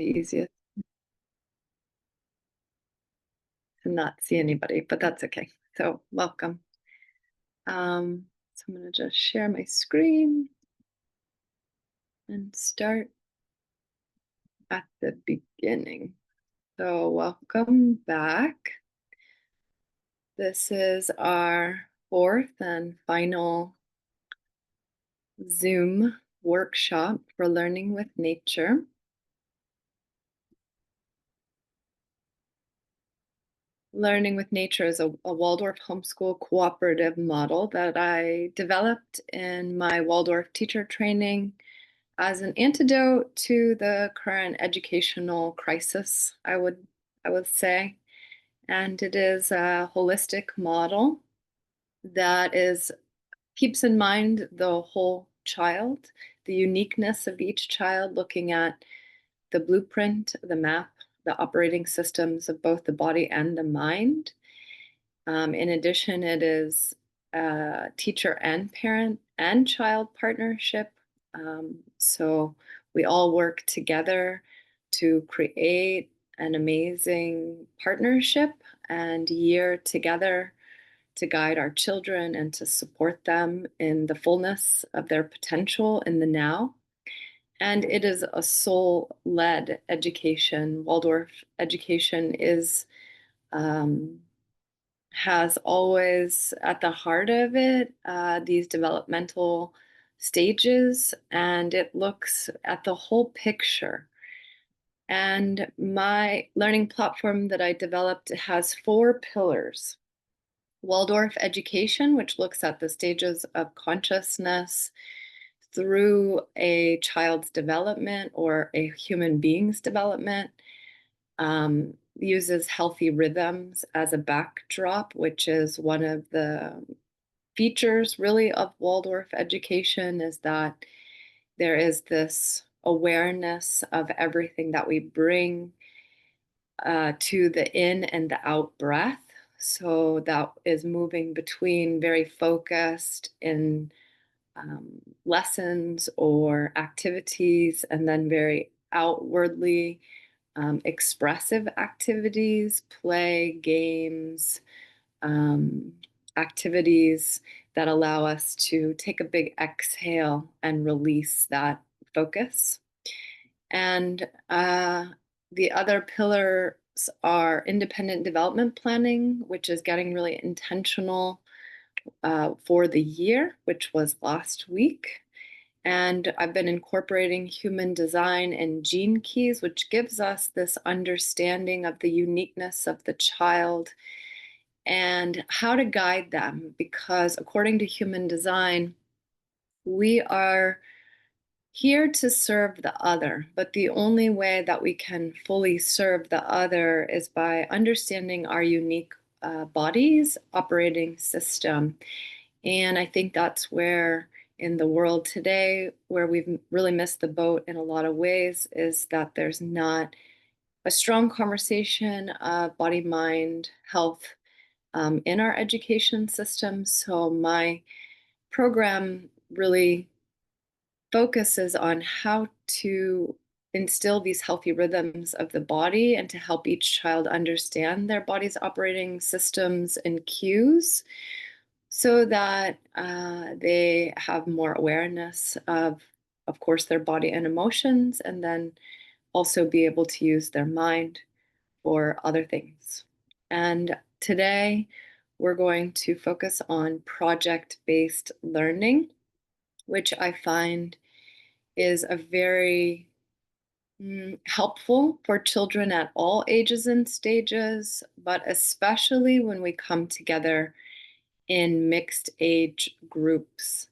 the easiest to not see anybody, but that's okay. So welcome. So I'm going to just share my screen and start at the beginning. So welcome back. This is our fourth and final Zoom workshop for learning with nature. Learning with Nature is a Waldorf homeschool cooperative model that I developed in my Waldorf teacher training as an antidote to the current educational crisis, I would say. And it is a holistic model that keeps in mind the whole child, the uniqueness of each child, looking at the blueprint, the map, the operating systems of both the body and the mind. In addition, it is a teacher and parent and child partnership. So we all work together to create an amazing partnership and year together to guide our children and to support them in the fullness of their potential in the now. And it is a soul-led education. Waldorf education has always at the heart of it these developmental stages, and it looks at the whole picture. And my learning platform that I developed has 4 pillars. Waldorf Education, which looks at the stages of consciousness through a child's development or a human being's development, uses healthy rhythms as a backdrop, which is one of the features really of Waldorf education, is that there is this awareness of everything that we bring to the in and the out breath. So that is moving between very focused in lessons or activities, and then very outwardly expressive activities, play, games, activities that allow us to take a big exhale and release that focus. And the other pillars are independent development planning, which is getting really intentional for the year, which was last week. And I've been incorporating human design and gene keys, which gives us this understanding of the uniqueness of the child and how to guide them. Because according to human design, we are here to serve the other, but the only way that we can fully serve the other is by understanding our unique body's operating system. And I think that's where, in the world today, where we've really missed the boat in a lot of ways, is that there's not a strong conversation of body, mind, health in our education system. So my program really focuses on how to instill these healthy rhythms of the body and to help each child understand their body's operating systems and cues, so that they have more awareness of course, their body and emotions, and then also be able to use their mind for other things. And today, we're going to focus on project-based learning, which I find is a very helpful for children at all ages and stages, but especially when we come together in mixed age groups.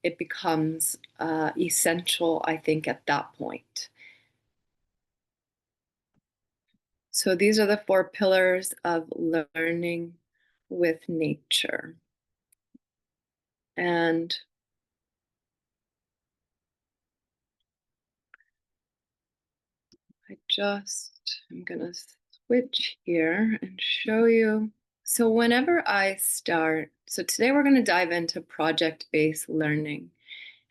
It becomes essential, I think, at that point. So these are the 4 pillars of learning with nature. And I'm gonna switch here and show you. So whenever I start, so today we're gonna dive into project-based learning.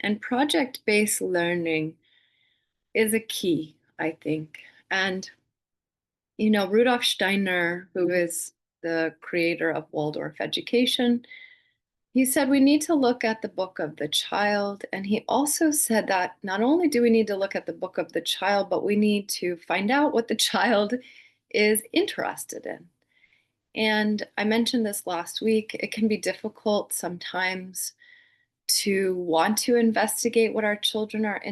And project-based learning is a key, I think. And, Rudolf Steiner, who is the creator of Waldorf Education, he said we need to look at the book of the child. And he also said that not only do we need to look at the book of the child, but we need to find out what the child is interested in. And I mentioned this last week. It can be difficult sometimes to want to investigate what our children are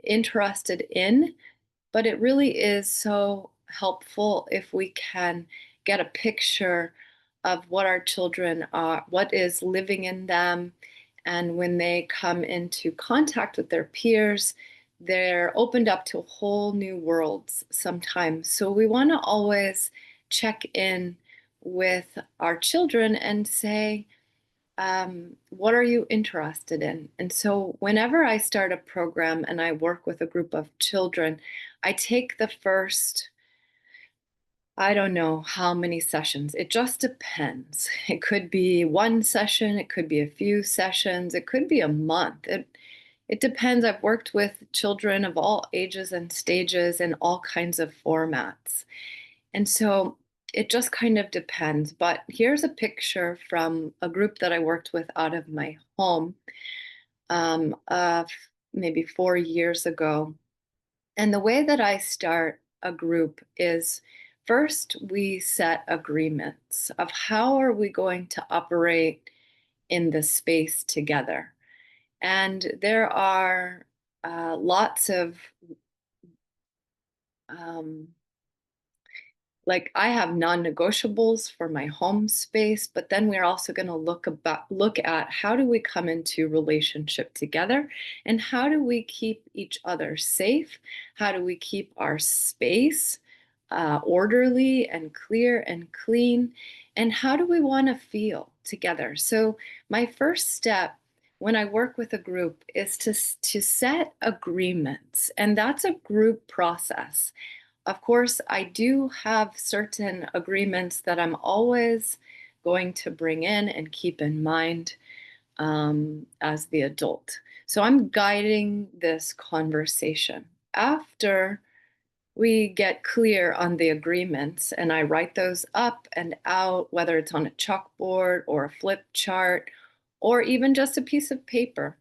interested in, but it really is so helpful if we can get a picture of what our children are, what is living in them. And when they come into contact with their peers, they're opened up to whole new worlds sometimes. So we want to always check in with our children and say, what are you interested in? And so, whenever I start a program and I work with a group of children, I take the first, I don't know how many sessions. It just depends. It could be one session, it could be a few sessions, it could be a month. It depends. I've worked with children of all ages and stages in all kinds of formats. And so it just kind of depends. But here's a picture from a group that I worked with out of my home of maybe 4 years ago. And the way that I start a group is first we set agreements of how are we going to operate in this space together. And there are lots of um, like I have non-negotiables for my home space, but then we're also going to look at how do we come into relationship together and how do we keep each other safe? How do we keep our space orderly and clear and clean? And how do we want to feel together? So my first step when I work with a group is to set agreements, and that's a group process. Of course, I do have certain agreements that I'm always going to bring in and keep in mind as the adult. So I'm guiding this conversation. After we get clear on the agreements, and I write those up and out, whether it's on a chalkboard or a flip chart, or even just a piece of paper.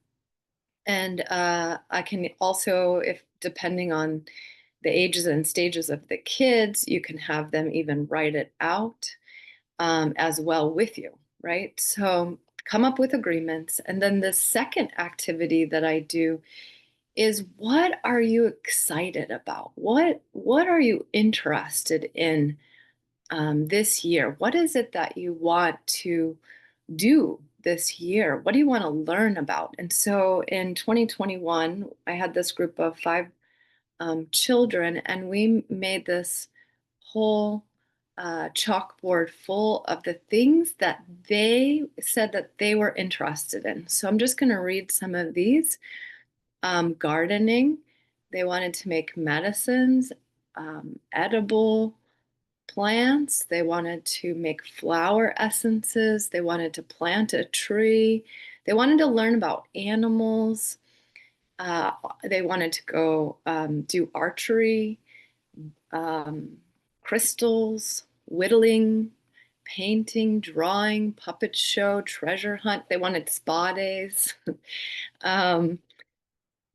And I can also, if depending on the ages and stages of the kids, you can have them even write it out as well with you, right? So come up with agreements. And then the second activity that I do is what are you excited about? What are you interested in this year? What is it that you want to do this year? What do you want to learn about? And so in 2021, I had this group of five children, and we made this whole chalkboard full of the things that they said that they were interested in. So I'm just going to read some of these. Gardening, they wanted to make medicines, edible plants, they wanted to make flower essences, they wanted to plant a tree, they wanted to learn about animals. They wanted to go do archery, um, crystals, whittling, painting, drawing, puppet show, treasure hunt. They wanted spa days, um,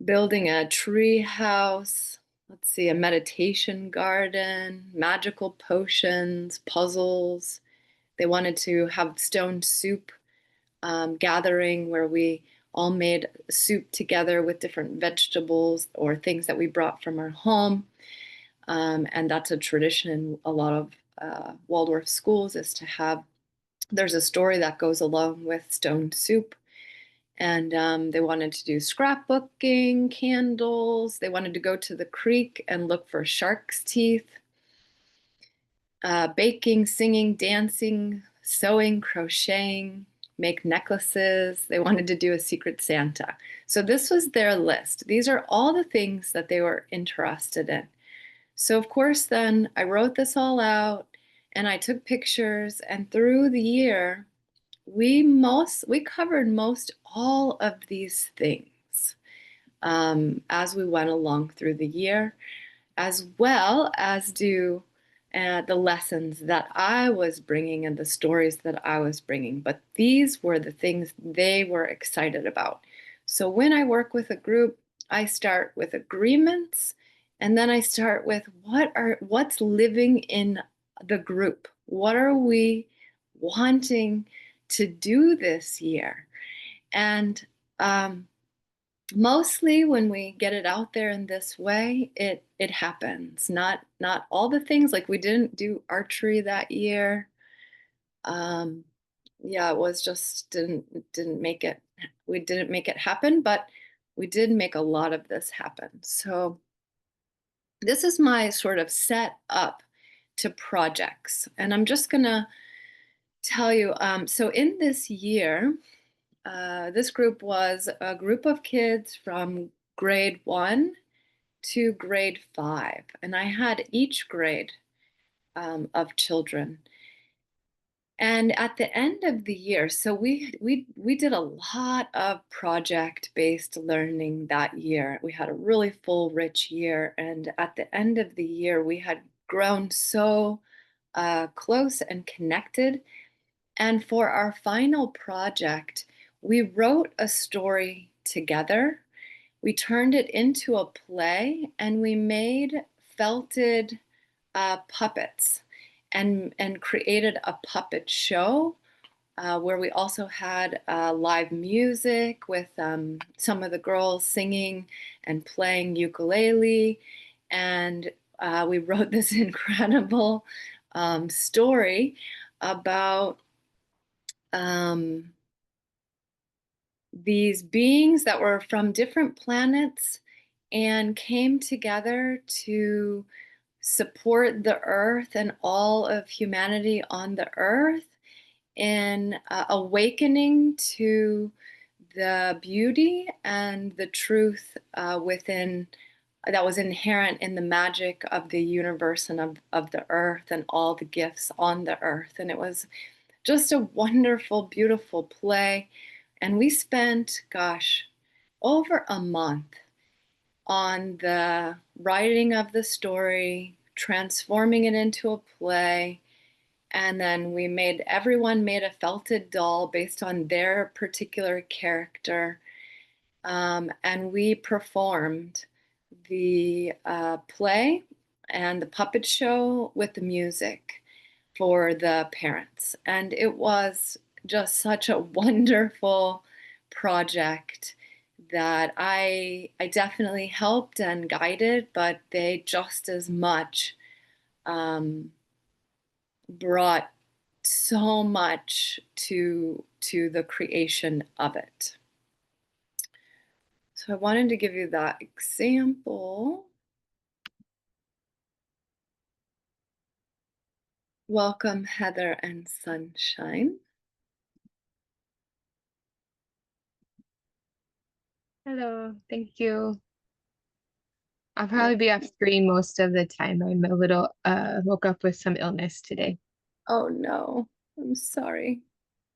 building a tree house. Let's see, a meditation garden, magical potions, puzzles. They wanted to have stone soup gathering where we all made soup together with different vegetables or things that we brought from our home. And that's a tradition in a lot of Waldorf schools is to have, there's a story that goes along with stone soup. And they wanted to do scrapbooking, candles. They wanted to go to the creek and look for shark's teeth, baking, singing, dancing, sewing, crocheting, make necklaces. They wanted to do a secret Santa. So this was their list. These are all the things that they were interested in. So of course, then I wrote this all out and I took pictures, and through the year, we covered most all of these things as we went along through the year. as well as do the lessons that I was bringing and the stories that I was bringing. But these were the things they were excited about. So when I work with a group, I start with agreements, and then I start with what's living in the group. What are we wanting to do this year? And mostly when we get it out there in this way, it happens. Not all the things, like we didn't do archery that year. Um, yeah, it was just didn't make it. We didn't make it happen, but we did make a lot of this happen. So this is my sort of set up to projects, and I'm just gonna tell you. So in this year, this group was a group of kids from grade 1 to grade 5, and I had each grade of children. And at the end of the year, so we did a lot of project-based learning that year. We had a really full, rich year, and at the end of the year, we had grown so close and connected. And for our final project, we wrote a story together. We turned it into a play, and we made felted puppets and created a puppet show where we also had live music with some of the girls singing and playing ukulele. And we wrote this incredible story about um, these beings that were from different planets and came together to support the earth and all of humanity on the earth in awakening to the beauty and the truth within that was inherent in the magic of the universe and of the earth and all the gifts on the earth. And it was just a wonderful, beautiful play. And we spent, gosh, over a month on the writing of the story, transforming it into a play. And then everyone made a felted doll based on their particular character. And we performed the play and the puppet show with the music for the parents. And it was just such a wonderful project that I definitely helped and guided, but they just as much brought so much to the creation of it. So I wanted to give you that example. Welcome, Heather and Sunshine. Hello, thank you. I'll probably be off screen most of the time. I'm a little woke up with some illness today. Oh no, I'm sorry.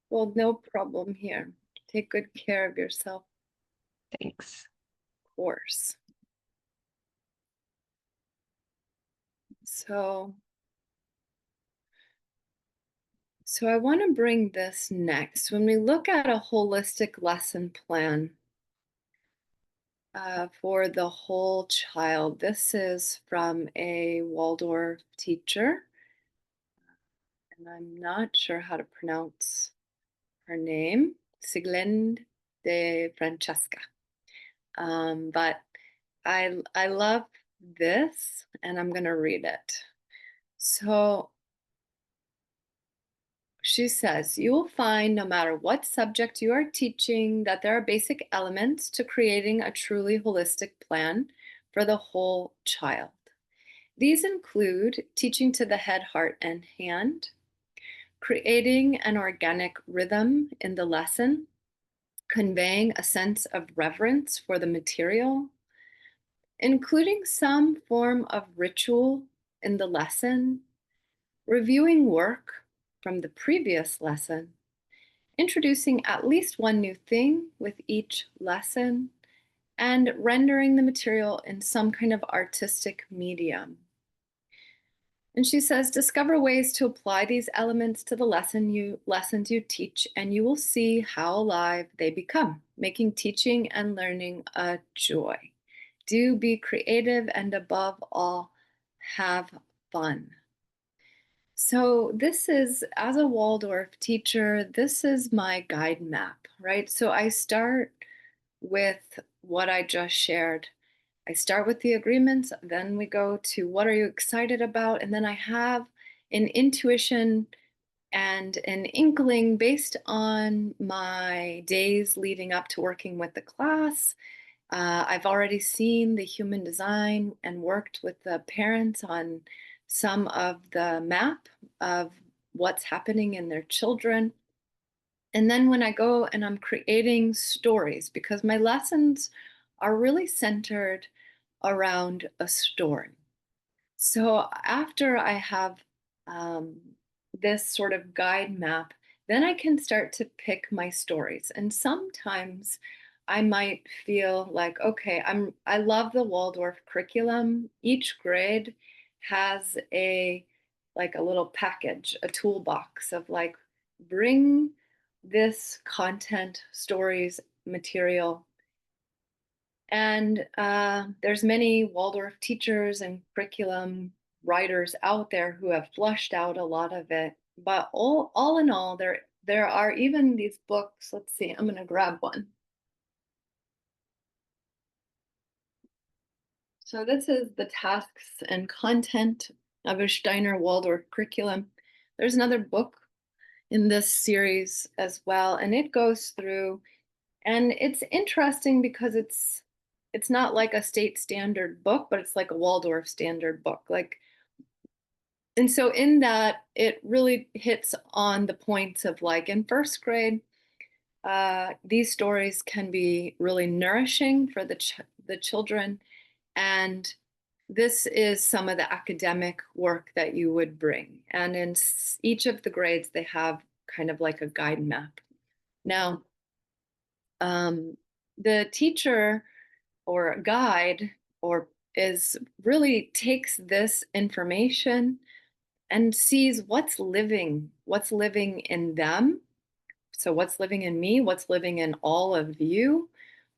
Well, no problem here. Take good care of yourself, Thanks. of course. So, so I want to bring this next. When we look at a holistic lesson plan for the whole child, this is from a Waldorf teacher, and I'm not sure how to pronounce her name, Siglinde de Francesca. But I love this, and I'm going to read it. So she says, you will find no matter what subject you are teaching that there are basic elements to creating a truly holistic plan for the whole child. These include teaching to the head, heart, and hand, creating an organic rhythm in the lesson, conveying a sense of reverence for the material, including some form of ritual in the lesson, reviewing work from the previous lesson, introducing at least one new thing with each lesson, and rendering the material in some kind of artistic medium. And she says, discover ways to apply these elements to the lessons you teach, and you will see how alive they become, making teaching and learning a joy. Do be creative and above all, have fun. So this is, as a Waldorf teacher, this is my guide map, right? So I start with what I just shared. I start with the agreements, then we go to what are you excited about? And then I have an intuition and an inkling based on my days leading up to working with the class. I've already seen the human design and worked with the parents on some of the map of what's happening in their children. And then when I go and I'm creating stories, because my lessons are really centered around a story. So after I have um, this sort of guide map, then I can start to pick my stories. And sometimes I might feel like, okay, I love the Waldorf curriculum. Each grade has a little package, a toolbox of like, bring this content, stories, material, and there's many Waldorf teachers and curriculum writers out there who have flushed out a lot of it. But all in all, there are even these books. Let's see, I'm going to grab one. So this is the tasks and content of a Steiner Waldorf curriculum. There's another book in this series as well, and it goes through. And it's interesting because it's not like a state standard book, but it's like a Waldorf standard book. Like, and so in that, it really hits on the points of like in first grade, these stories can be really nourishing for the children, and this is some of the academic work that you would bring. And in each of the grades, they have kind of like a guide map. Now, um, the teacher or a guide or is really takes this information and sees what's living in them. So what's living in me, what's living in all of you,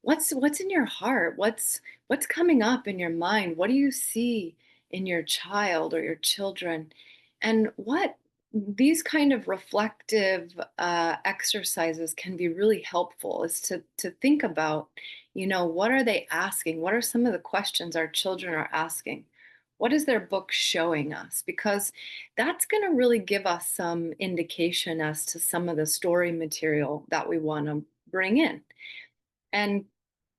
what's in your heart, what's coming up in your mind, what do you see in your child or your children, and what these kind of reflective exercises can be really helpful is to think about, what are they asking, what are some of the questions our children are asking, what is their book showing us, because that's going to really give us some indication as to some of the story material that we want to bring in. And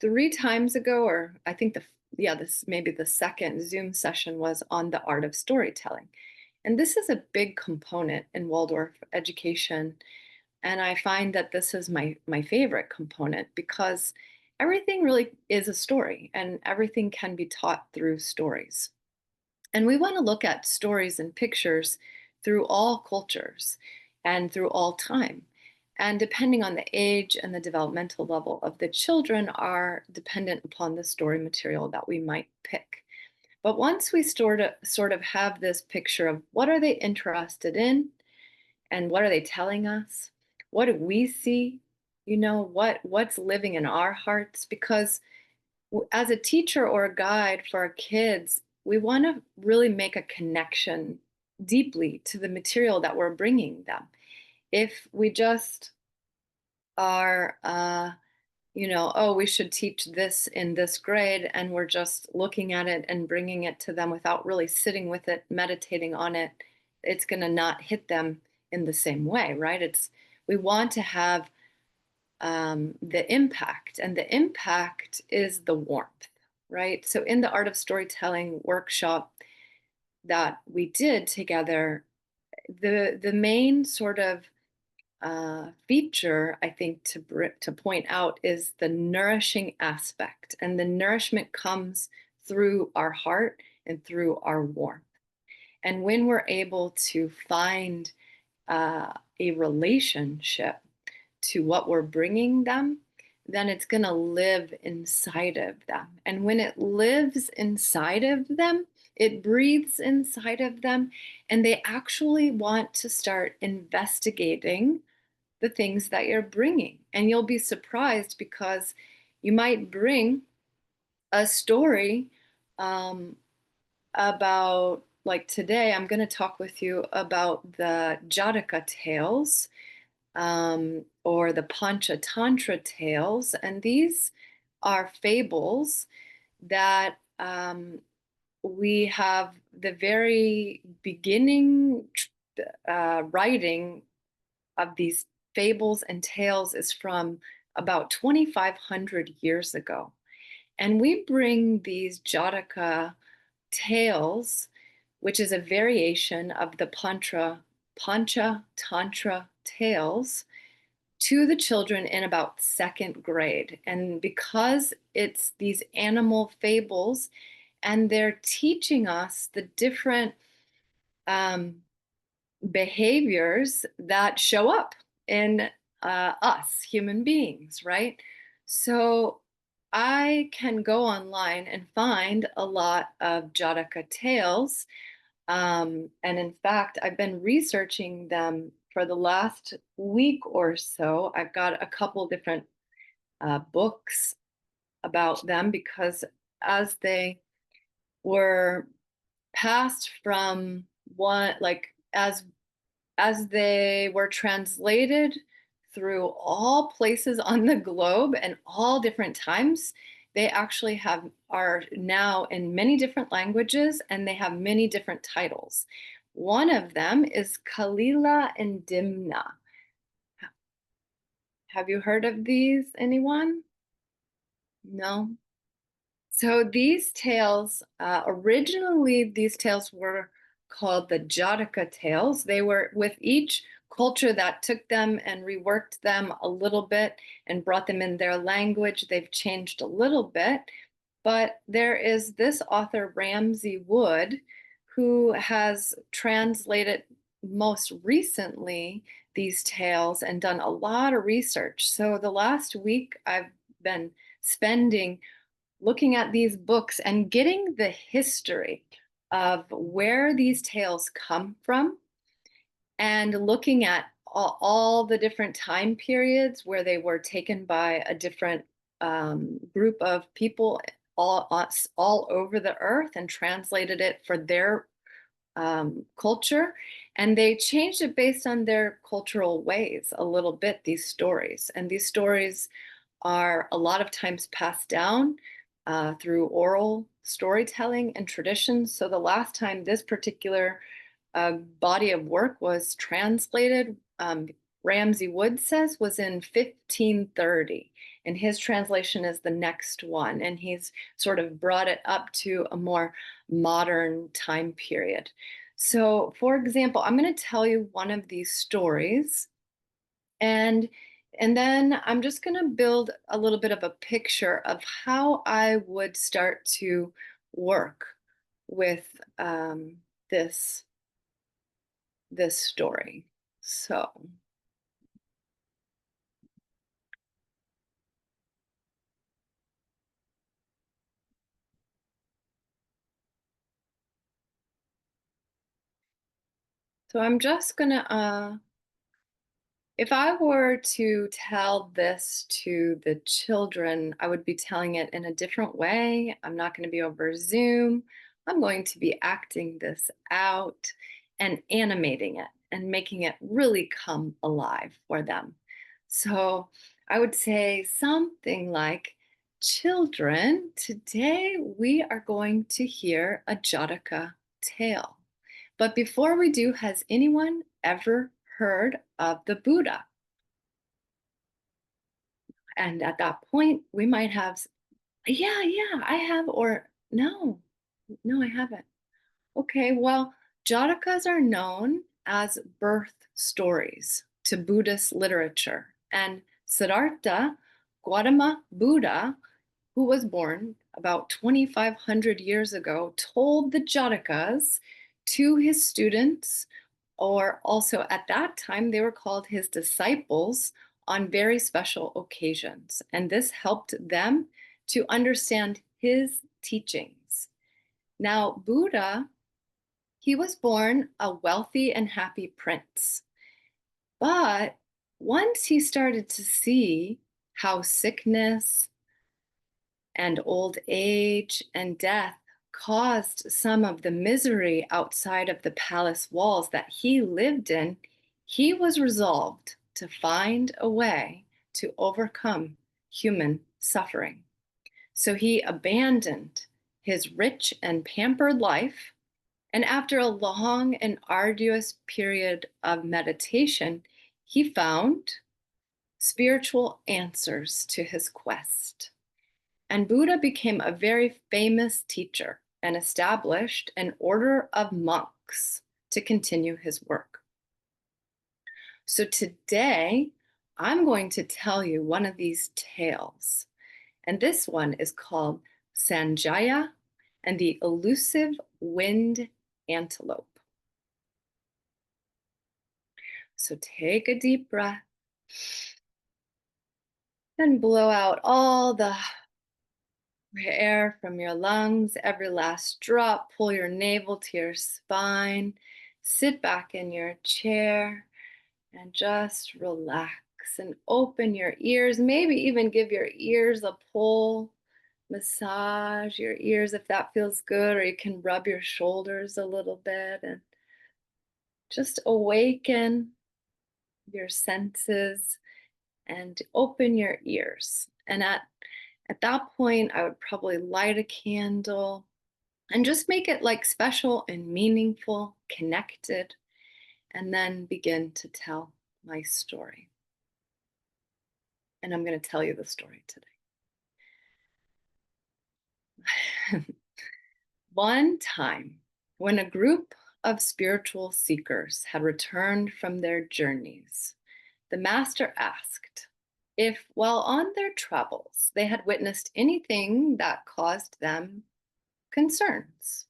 3 times ago, or I think this maybe the second Zoom session was on the art of storytelling. And this is a big component in Waldorf education. And I find that this is my favorite component because everything really is a story and everything can be taught through stories. And we want to look at stories and pictures through all cultures and through all time. And depending on the age and the developmental level of the children are dependent upon the story material that we might pick. But once we sort of have this picture of what are they interested in and what are they telling us? What do we see? What's living in our hearts? Because as a teacher or a guide for our kids, we want to really make a connection deeply to the material that we're bringing them. If we just are, oh, we should teach this in this grade, and we're just looking at it and bringing it to them without really sitting with it, meditating on it, it's going to not hit them in the same way, right? We want to have the impact, and the impact is the warmth, right? So in the art of storytelling workshop that we did together, the main sort of feature I think to point out is the nourishing aspect, and the nourishment comes through our heart and through our warmth. And when we're able to find a relationship to what we're bringing them, then it's going to live inside of them. And when it lives inside of them, it breathes inside of them, and they actually want to start investigating the things that you're bringing. And you'll be surprised because you might bring a story um, about, like today, I'm going to talk with you about the Jataka tales or the Panchatantra tales. And these are fables that we have the very beginning writing of these fables and tales is from about 2,500 years ago. And we bring these Jataka tales, which is a variation of the Panchatantra tales, to the children in about second grade. And because it's these animal fables, and they're teaching us the different um, behaviors that show up in us, human beings, right? So I can go online and find a lot of Jataka tales. And in fact, I've been researching them for the last week or so. I've got a couple different books about them because as they were passed from one, like as they were translated through all places on the globe and all different times, they actually are now in many different languages and they have many different titles. One of them is Kalila and Dimna. Have you heard of these, anyone? No? So these tales, originally these tales were called the Jataka tales. They were with each culture that took them and reworked them a little bit and brought them in their language. They've changed a little bit, but there is this author, Ramsey Wood, who has translated most recently these tales and done a lot of research. So the last week I've been spending looking at these books and getting the history of where these tales come from and looking at all the different time periods where they were taken by a different group of people all over the earth and translated it for their culture. And they changed it based on their cultural ways a little bit, these stories. And these stories are a lot of times passed down through oral storytelling and traditions. So the last time this particular body of work was translated, Ramsey Woods says, was in 1530. And his translation is the next one. And he's sort of brought it up to a more modern time period. So, for example, I'm going to tell you one of these stories and and then I'm just going to build a little bit of a picture of how I would start to work with this this story. So I'm just gonna if I were to tell this to the children, I would be telling it in a different way. I'm not going to be over Zoom. I'm going to be acting this out and animating it and making it really come alive for them. So I would say something like, children, today we are going to hear a Jataka tale. But before we do, has anyone ever heard of the Buddha? And at that point, we might have, yeah, yeah, I have, or no, no, I haven't. Okay, well, Jatakas are known as birth stories to Buddhist literature. And Siddhartha Gautama Buddha, who was born about 2,500 years ago, told the Jatakas to his students, or also at that time, they were called his disciples, on very special occasions, and this helped them to understand his teachings. Now, Buddha, he was born a wealthy and happy prince, but once he started to see how sickness and old age and death caused some of the misery outside of the palace walls that he lived in, he was resolved to find a way to overcome human suffering. So he abandoned his rich and pampered life, and after a long and arduous period of meditation, he found spiritual answers to his quest. And Buddha became a very famous teacher and established an order of monks to continue his work. So today, I'm going to tell you one of these tales. And this one is called Sanjaya and the Elusive Wind Antelope. So take a deep breath and blow out all the air from your lungs, every last drop. Pull your navel to your spine. Sit back in your chair and just relax and open your ears. Maybe even give your ears a pull. Massage your ears if that feels good, or you can rub your shoulders a little bit and just awaken your senses and open your ears. And at that point, I would probably light a candle and just make it like special and meaningful, connected, and then begin to tell my story. And I'm going to tell you the story today. One time, when a group of spiritual seekers had returned from their journeys, the master asked if, while on their travels, they had witnessed anything that caused them concerns.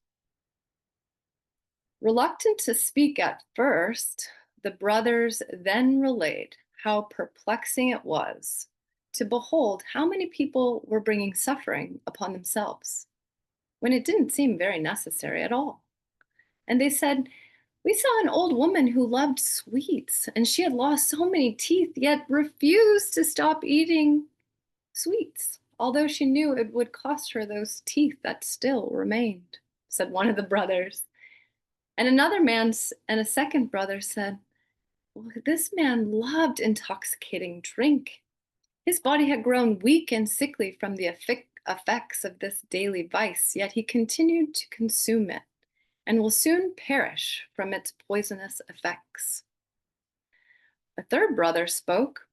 Reluctant to speak at first, the brothers then relayed how perplexing it was to behold how many people were bringing suffering upon themselves when it didn't seem very necessary at all. And they said, "We saw an old woman who loved sweets, and she had lost so many teeth, yet refused to stop eating sweets, although she knew it would cost her those teeth that still remained," said one of the brothers. And another man and a second brother said, "Well, this man loved intoxicating drink. His body had grown weak and sickly from the effects of this daily vice, yet he continued to consume it and will soon perish from its poisonous effects." A third brother spoke.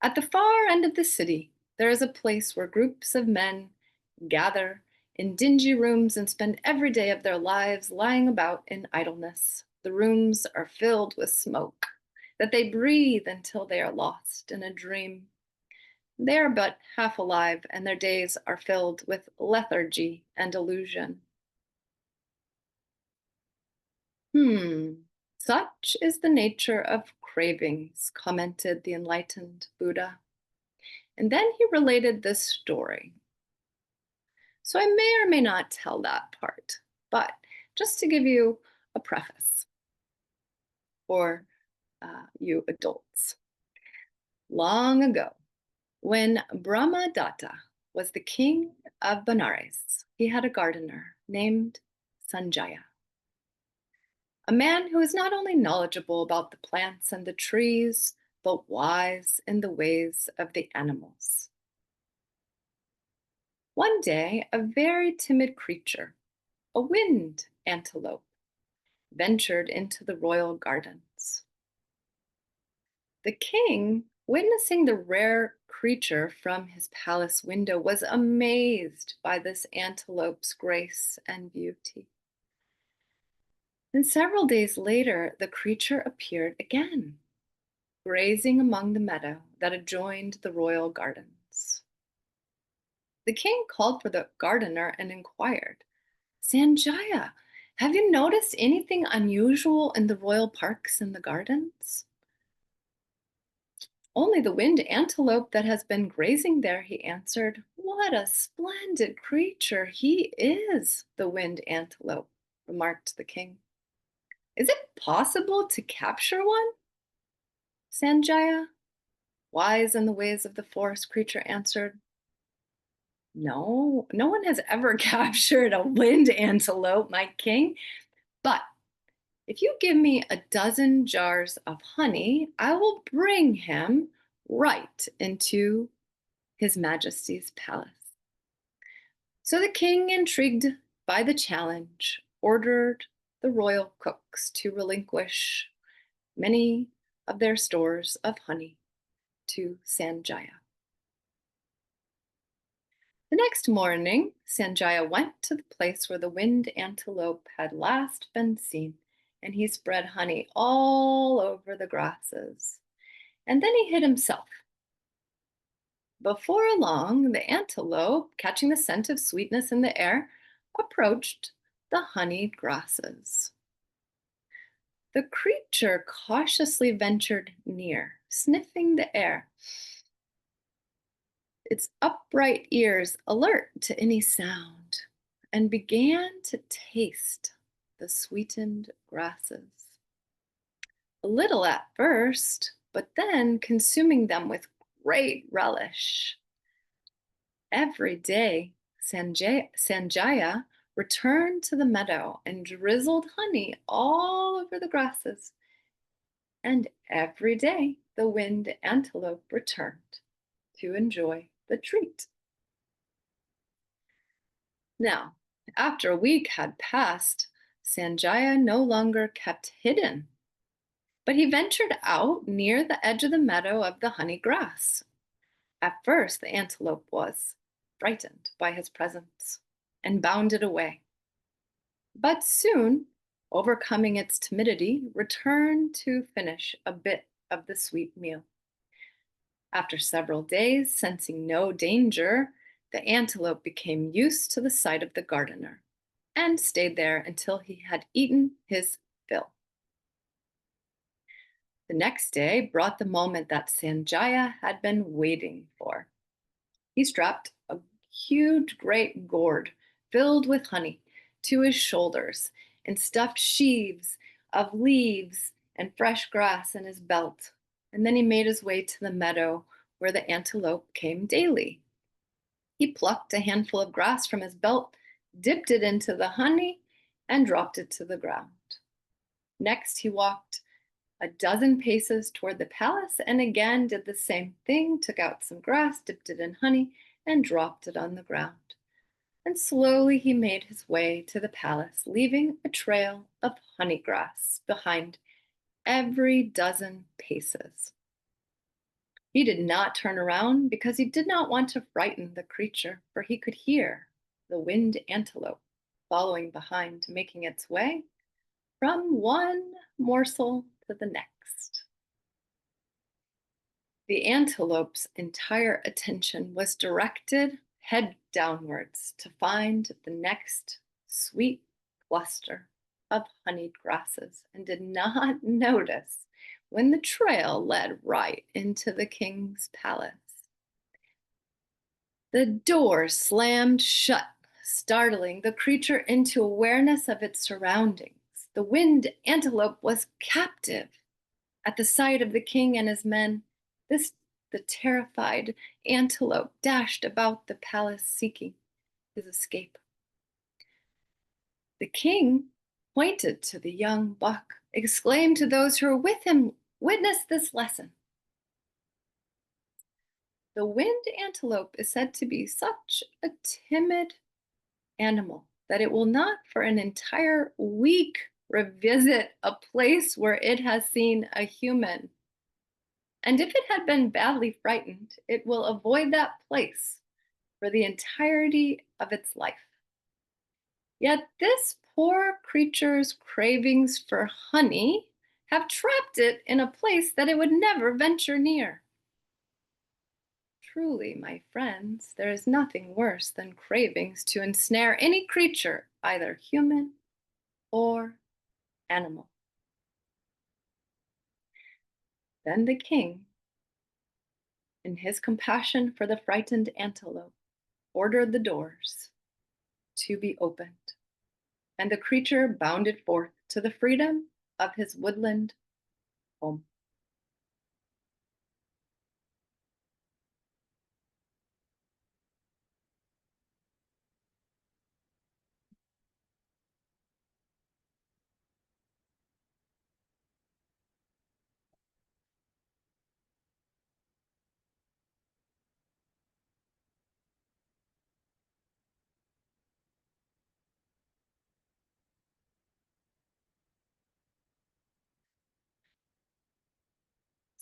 "At the far end of the city, there is a place where groups of men gather in dingy rooms and spend every day of their lives lying about in idleness. The rooms are filled with smoke that they breathe until they are lost in a dream. They are but half alive, and their days are filled with lethargy and illusion." Such is the nature of cravings," commented the enlightened Buddha. And then he related this story. So I may or may not tell that part, but just to give you a preface for you adults. Long ago, when Brahmadatta was the king of Benares, he had a gardener named Sanjaya, a man who was not only knowledgeable about the plants and the trees, but wise in the ways of the animals. One day, a very timid creature, a wind antelope, ventured into the royal gardens. The king, witnessing the rare creature from his palace window, was amazed by this antelope's grace and beauty. And several days later, the creature appeared again, grazing among the meadow that adjoined the royal gardens. The king called for the gardener and inquired, "Sanjaya, have you noticed anything unusual in the royal parks and the gardens?" Only the wind antelope that has been grazing there, he answered. What a splendid creature he is, the wind antelope, remarked the king. Is it possible to capture one? Sanjaya, wise in the ways of the forest creature, answered. No, no one has ever captured a wind antelope, my king. But if you give me a dozen jars of honey, I will bring him right into His Majesty's palace. So the king, intrigued by the challenge, ordered the royal cooks to relinquish many of their stores of honey to Sanjaya. The next morning, Sanjaya went to the place where the wind antelope had last been seen, and he spread honey all over the grasses. And then he hid himself. Before long, the antelope, catching the scent of sweetness in the air, approached the honeyed grasses. The creature cautiously ventured near, sniffing the air, its upright ears alert to any sound, and began to taste the sweetened grasses. A little at first, but then consuming them with great relish. Every day, Sanjaya returned to the meadow and drizzled honey all over the grasses. And every day, the wind antelope returned to enjoy the treat. Now, after a week had passed, Sanjaya no longer kept hidden, but he ventured out near the edge of the meadow of the honey grass. At first, the antelope was frightened by his presence and bounded away. But soon, overcoming its timidity, returned to finish a bit of the sweet meal. After several days, sensing no danger, the antelope became used to the sight of the gardener and stayed there until he had eaten his fill. The next day brought the moment that Sanjaya had been waiting for. He strapped a huge great gourd filled with honey to his shoulders and stuffed sheaves of leaves and fresh grass in his belt. And then he made his way to the meadow where the antelope came daily. He plucked a handful of grass from his belt, dipped it into the honey, and dropped it to the ground. Next, he walked a dozen paces toward the palace and again did the same thing, took out some grass, dipped it in honey, and dropped it on the ground. And slowly he made his way to the palace, leaving a trail of honey grass behind every dozen paces. He did not turn around because he did not want to frighten the creature, for he could hear the wind antelope following behind, making its way from one morsel to the next. The antelope's entire attention was directed head downwards to find the next sweet cluster of honeyed grasses and did not notice when the trail led right into the king's palace. The door slammed shut, startling the creature into awareness of its surroundings. The wind antelope was captive. At the sight of the king and his men, the terrified antelope dashed about the palace seeking his escape. The king pointed to the young buck, exclaimed to those who were with him, "Witness this lesson." The wind antelope is said to be such a timid animal that it will not for an entire week revisit a place where it has seen a human. And if it had been badly frightened, it will avoid that place for the entirety of its life. Yet this poor creature's cravings for honey have trapped it in a place that it would never venture near. Truly, my friends, there is nothing worse than cravings to ensnare any creature, either human or animal. Then the king in his compassion for the frightened antelope, ordered the doors to be opened, and the creature bounded forth to the freedom of his woodland home.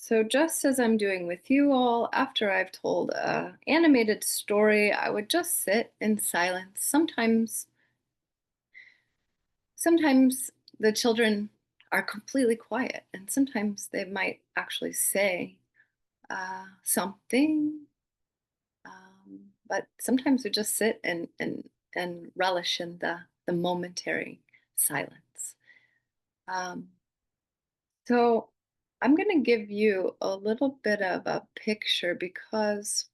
So, just as I'm doing with you all, after I've told an animated story, I would just sit in silence. Sometimes the children are completely quiet, and sometimes they might actually say something. But sometimes we just sit and relish in the momentary silence. Um, so I'm going to give you a little bit of a picture because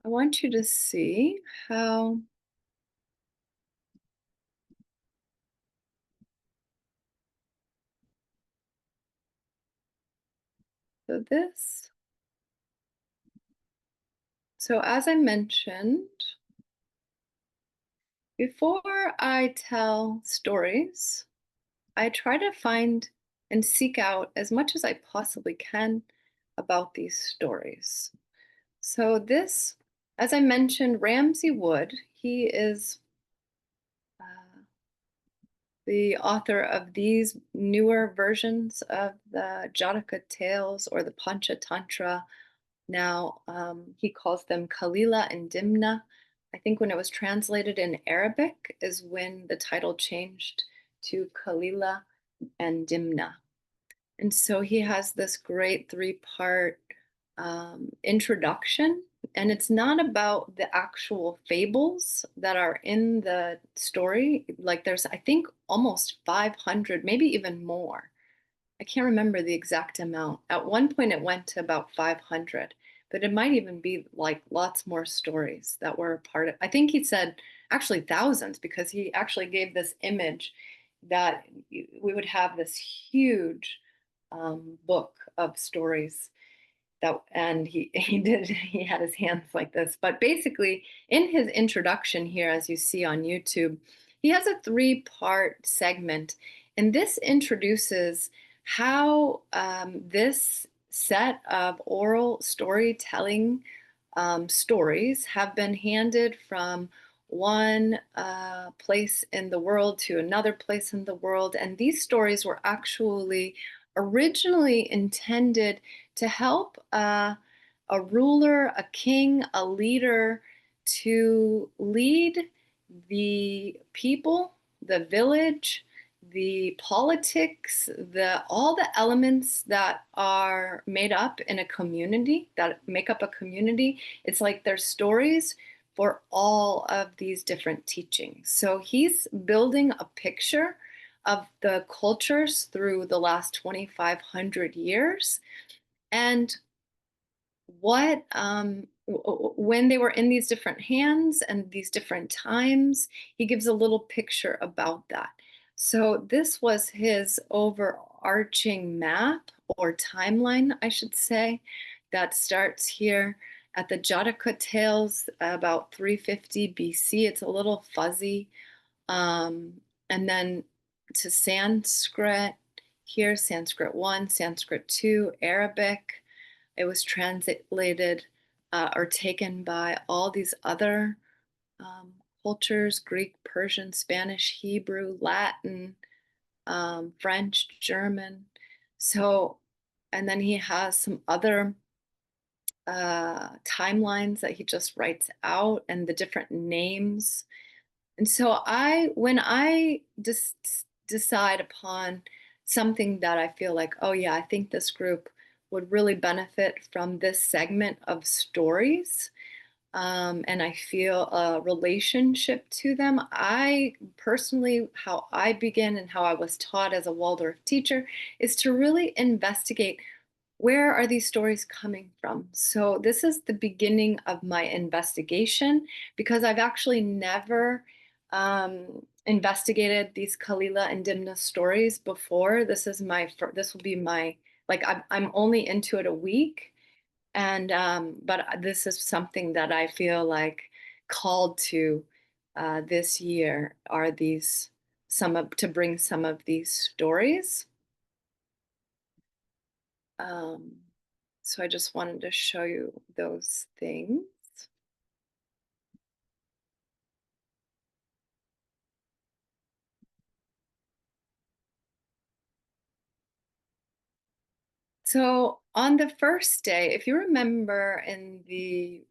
I want you to see how so this. So as I mentioned, before I tell stories, I try to find and seek out as much as I possibly can about these stories. So this, as I mentioned, Ramsey Wood, he is uh, the author of these newer versions of the Jataka tales or the Panchatantra. Now he calls them Kalila and Dimna. I think when it was translated in Arabic is when the title changed to Kalila and Dimna. And so he has this great three-part introduction, and it's not about the actual fables that are in the story. Like there's, I think, almost 500, maybe even more. I can't remember the exact amount. At one point, it went to about 500, but it might even be like lots more stories that were a part of. I think he said actually thousands because he actually gave this image that we would have this huge book of stories that, and he had his hands like this. But basically, in his introduction here, as you see on YouTube, he has a three-part segment, and this introduces how this set of oral storytelling stories have been handed from one place in the world to another place in the world. And these stories were actually originally intended to help a ruler, a king, a leader to lead the people, the village, the politics, the all the elements that are made up in a community, that make up a community. It's like there's stories for all of these different teachings. So he's building a picture of the cultures through the last 2,500 years and what when they were in these different hands and these different times, he gives a little picture about that. So this was his overarching map or timeline, I should say, that starts here at the Jataka tales about 350 BC. It's a little fuzzy. Um, and then to Sanskrit, here, Sanskrit 1, Sanskrit 2, Arabic. It was translated or taken by all these other cultures: Greek, Persian, Spanish, Hebrew, Latin, French, German. So, and then he has some other timelines that he just writes out and the different names. And so when I just decide upon something that I feel like, oh yeah, I think this group would really benefit from this segment of stories, and I feel a relationship to them. I personally, how I begin and how I was taught as a Waldorf teacher is to really investigate, where are these stories coming from? So this is the beginning of my investigation, because I've actually never investigated these Kalila and Dimna stories before. This will be my, like, I'm only into it a week. And but this is something that I feel like called to this year, are these to bring some of these stories. Um, so I just wanted to show you those things. So on the first day, if you remember in the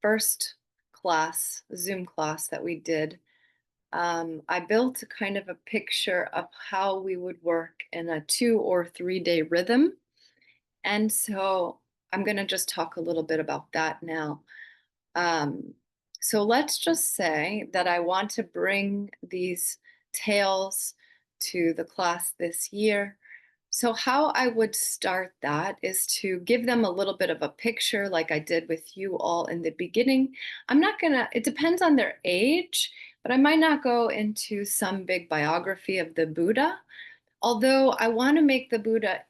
first class, Zoom class that we did, I built a kind of a picture of how we would work in a 2 or 3 day rhythm. And so I'm going to just talk a little bit about that now. Um, so let's just say that I want to bring these tales to the class this year. So, how I would start that is to give them a little bit of a picture, like I did with you all in the beginning. I'm not gonna, it depends on their age, but I might not go into some big biography of the Buddha. Although I want to make the Buddha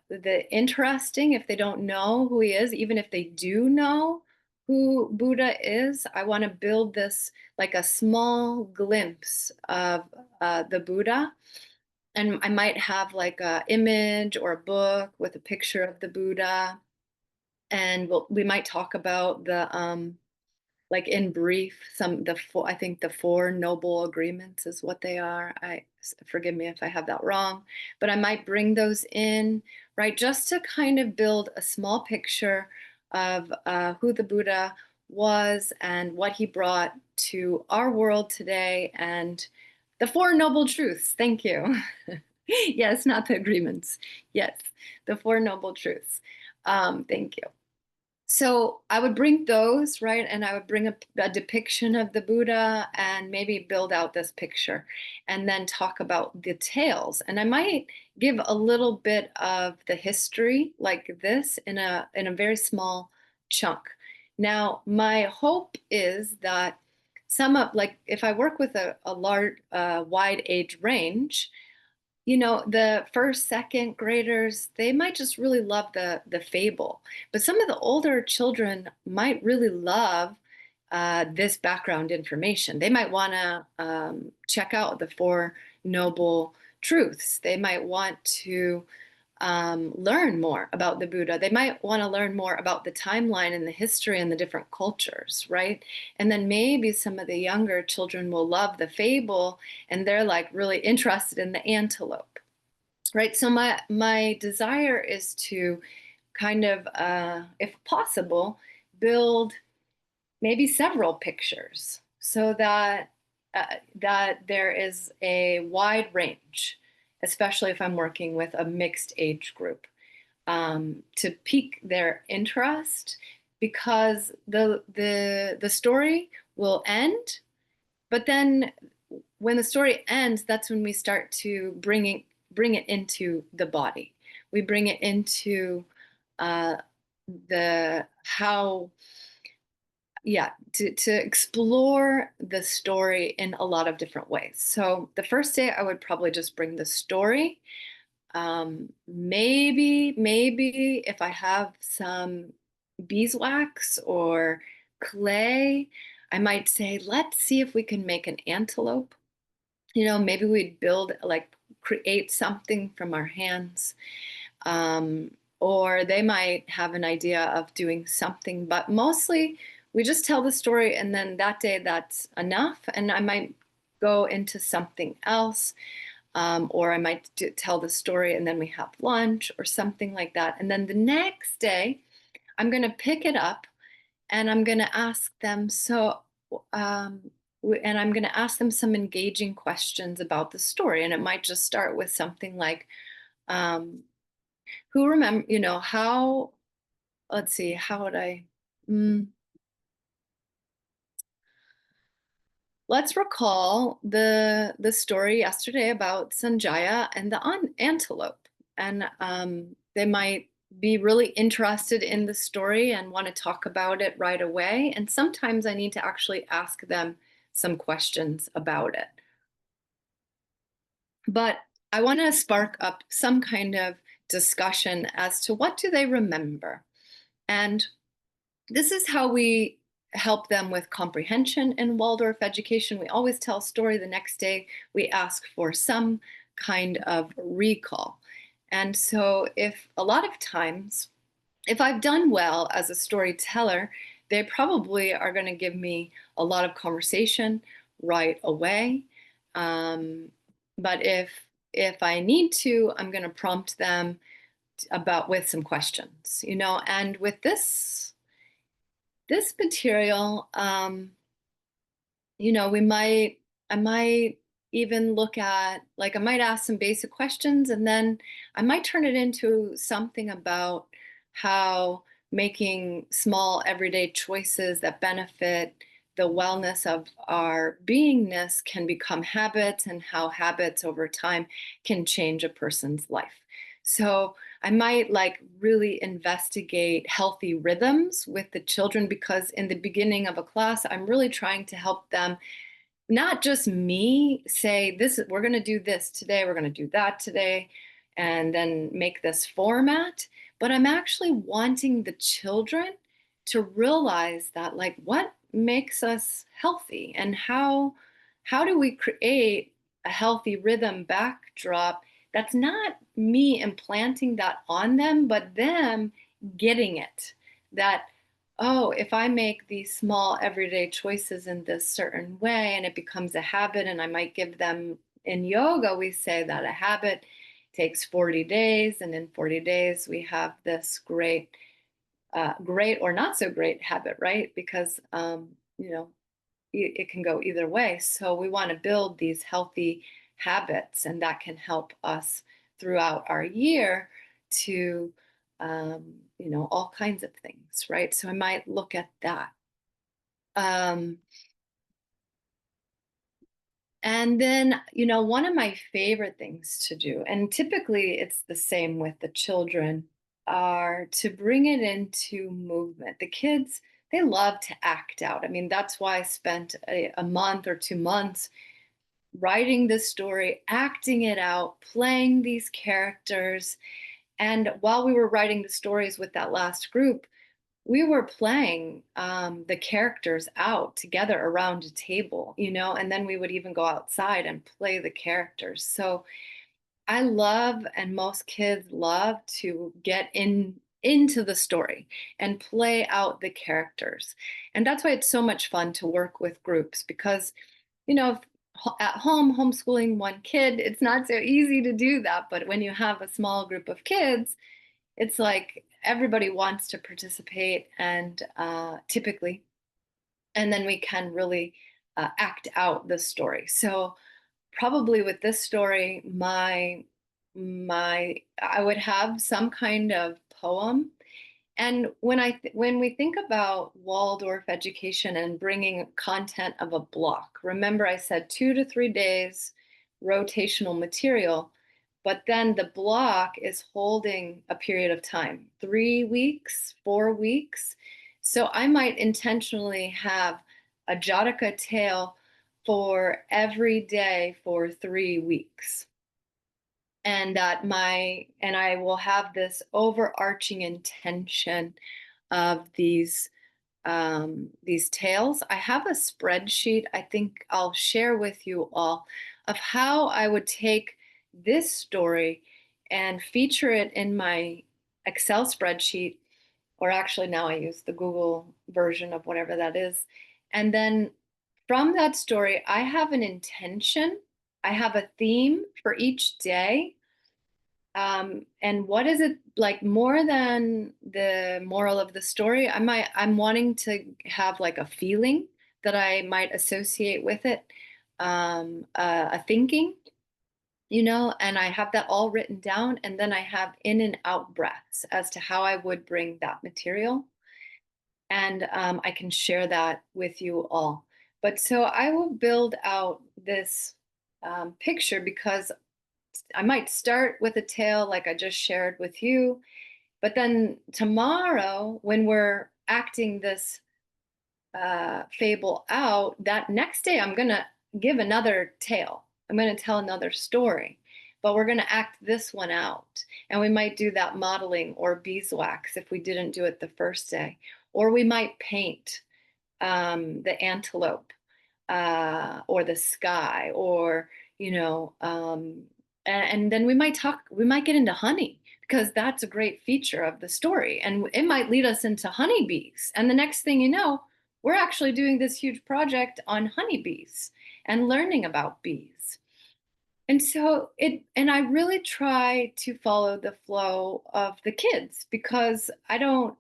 the interesting, if they don't know who he is, even if they do know who Buddha is, I want to build this like a small glimpse of the Buddha. And I might have like a image or a book with a picture of the Buddha. And we might talk about the like in brief, I think the four noble agreements is what they are. Forgive me if I have that wrong, but I might bring those in, right, just to kind of build a small picture of who the Buddha was and what he brought to our world today, and the four noble truths. Thank you. Yes, not the agreements. Yes, the four noble truths. Thank you. So I would bring those, right? And I would bring a depiction of the Buddha and maybe build out this picture and then talk about the tales. And I might give a little bit of the history like this in a very small chunk. Now, my hope is that some of, like, if I work with a large, wide age range, the first, second graders, they might just really love the fable. But some of the older children might really love this background information. They might want to check out the Four Noble Truths. They might want to learn more about the Buddha. They might want to learn more about the timeline and the history and the different cultures, right? And then maybe some of the younger children will love the fable and they're like really interested in the antelope, right? So my desire is to kind of, if possible, build maybe several pictures so that there is a wide range, especially if I'm working with a mixed age group, to pique their interest, because the story will end, but then when the story ends, that's when we start to bring it into the body. We bring it into uh, the how yeah, to explore the story in a lot of different ways. So the first day I would probably just bring the story. Maybe if I have some beeswax or clay, I might say, let's see if we can make an antelope. Maybe we'd build, like, create something from our hands. Um, or they might have an idea of doing something, but mostly we just tell the story, and then that day that's enough. And I might go into something else, or I might tell the story and then we have lunch or something like that. And then the next day, I'm going to pick it up and I'm going to ask them, um, and I'm going to ask them some engaging questions about the story. And it might just start with something like, um, who remember, how, let's see, how would I? let's recall the story yesterday about Sanjaya and the antelope. And they might be really interested in the story and want to talk about it right away. And sometimes I need to actually ask them some questions about it. But I want to spark up some kind of discussion as to what do they remember. And this is how we help them with comprehension in Waldorf education. We always tell a story the next day. We ask for some kind of recall. And so, if a lot of times, if I've done well as a storyteller, they probably are going to give me a lot of conversation right away. Um, but if I need to, I'm going to prompt them about with some questions, and with this material, we might, I might even look at, like, I might ask some basic questions and then I might turn it into something about how making small everyday choices that benefit the wellness of our beingness can become habits and how habits over time can change a person's life. So I might like really investigate healthy rhythms with the children because in the beginning of a class, I'm really trying to help them, not just me say this, we're going to do this today, we're going to do that today, and then make this format, but I'm actually wanting the children to realize that, like, what makes us healthy and how do we create a healthy rhythm backdrop that's not me implanting that on them, but them getting it, that, oh, if I make these small everyday choices in this certain way and it becomes a habit, and I might give them, in yoga, we say that a habit takes 40 days, and in 40 days, we have this great or not so great habit, right? Because, it can go either way. So we want to build these healthy habits, and that can help us throughout our year to, all kinds of things, right? So I might look at that. Um, and then, one of my favorite things to do, and typically it's the same with the children, are to bring it into movement. The kids, they love to act out. I mean, that's why I spent a month or 2 months writing this story, acting it out, playing these characters. And while we were writing the stories with that last group, we were playing the characters out together around a table, and then we would even go outside and play the characters. So I love, and most kids love, to get into the story and play out the characters. And that's why it's so much fun to work with groups because, at home, homeschooling one kid, it's not so easy to do that. But when you have a small group of kids, it's like everybody wants to participate, and typically, and then we can really act out the story. So probably with this story, my I would have some kind of poem. And when we think about Waldorf education and bringing content of a block, remember I said 2 to 3 days rotational material, but then the block is holding a period of time, 3 weeks, 4 weeks. So I might intentionally have a Jataka tale for every day for 3 weeks, and I will have this overarching intention of these tales. I have a spreadsheet I think I'll share with you all of how I would take this story and feature it in my Excel spreadsheet, or actually now I use the Google version of whatever that is. And then from that story, I have an intention, I have a theme for each day. And what is it, like, more than the moral of the story? I'm wanting to have like a feeling that I might associate with it, a thinking, and I have that all written down, and then I have in and out breaths as to how I would bring that material, and I can share that with you all. But so I will build out this picture because I might start with a tale like I just shared with you, but then tomorrow, when we're acting this fable out, that next day I'm going to give another tale. I'm going to tell another story, but we're going to act this one out. And we might do that modeling or beeswax if we didn't do it the first day. Or we might paint the antelope or the sky, or and then we might get into honey because that's a great feature of the story, and it might lead us into honeybees. And the next thing you know, we're actually doing this huge project on honeybees and learning about bees. And so and I really try to follow the flow of the kids because I don't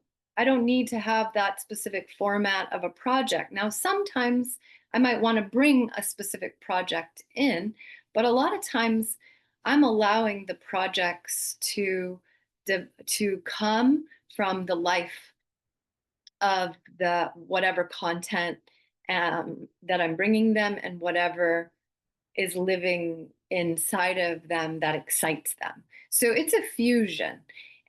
need to have that specific format of a project. Now, sometimes I might want to bring a specific project in, but a lot of times I'm allowing the projects to come from the life of the whatever content that I'm bringing them, and whatever is living inside of them that excites them. So it's a fusion.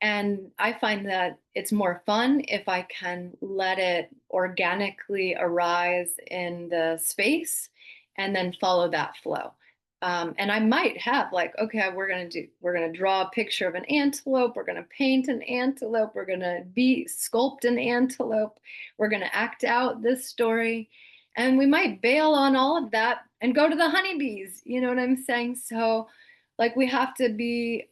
And I find that it's more fun if I can let it organically arise in the space and then follow that flow. And I might have like, okay, we're gonna draw a picture of an antelope, we're gonna paint an antelope, we're gonna be sculpt an antelope, we're gonna act out this story, and we might bail on all of that and go to the honeybees. You know what I'm saying? So, like, we have to be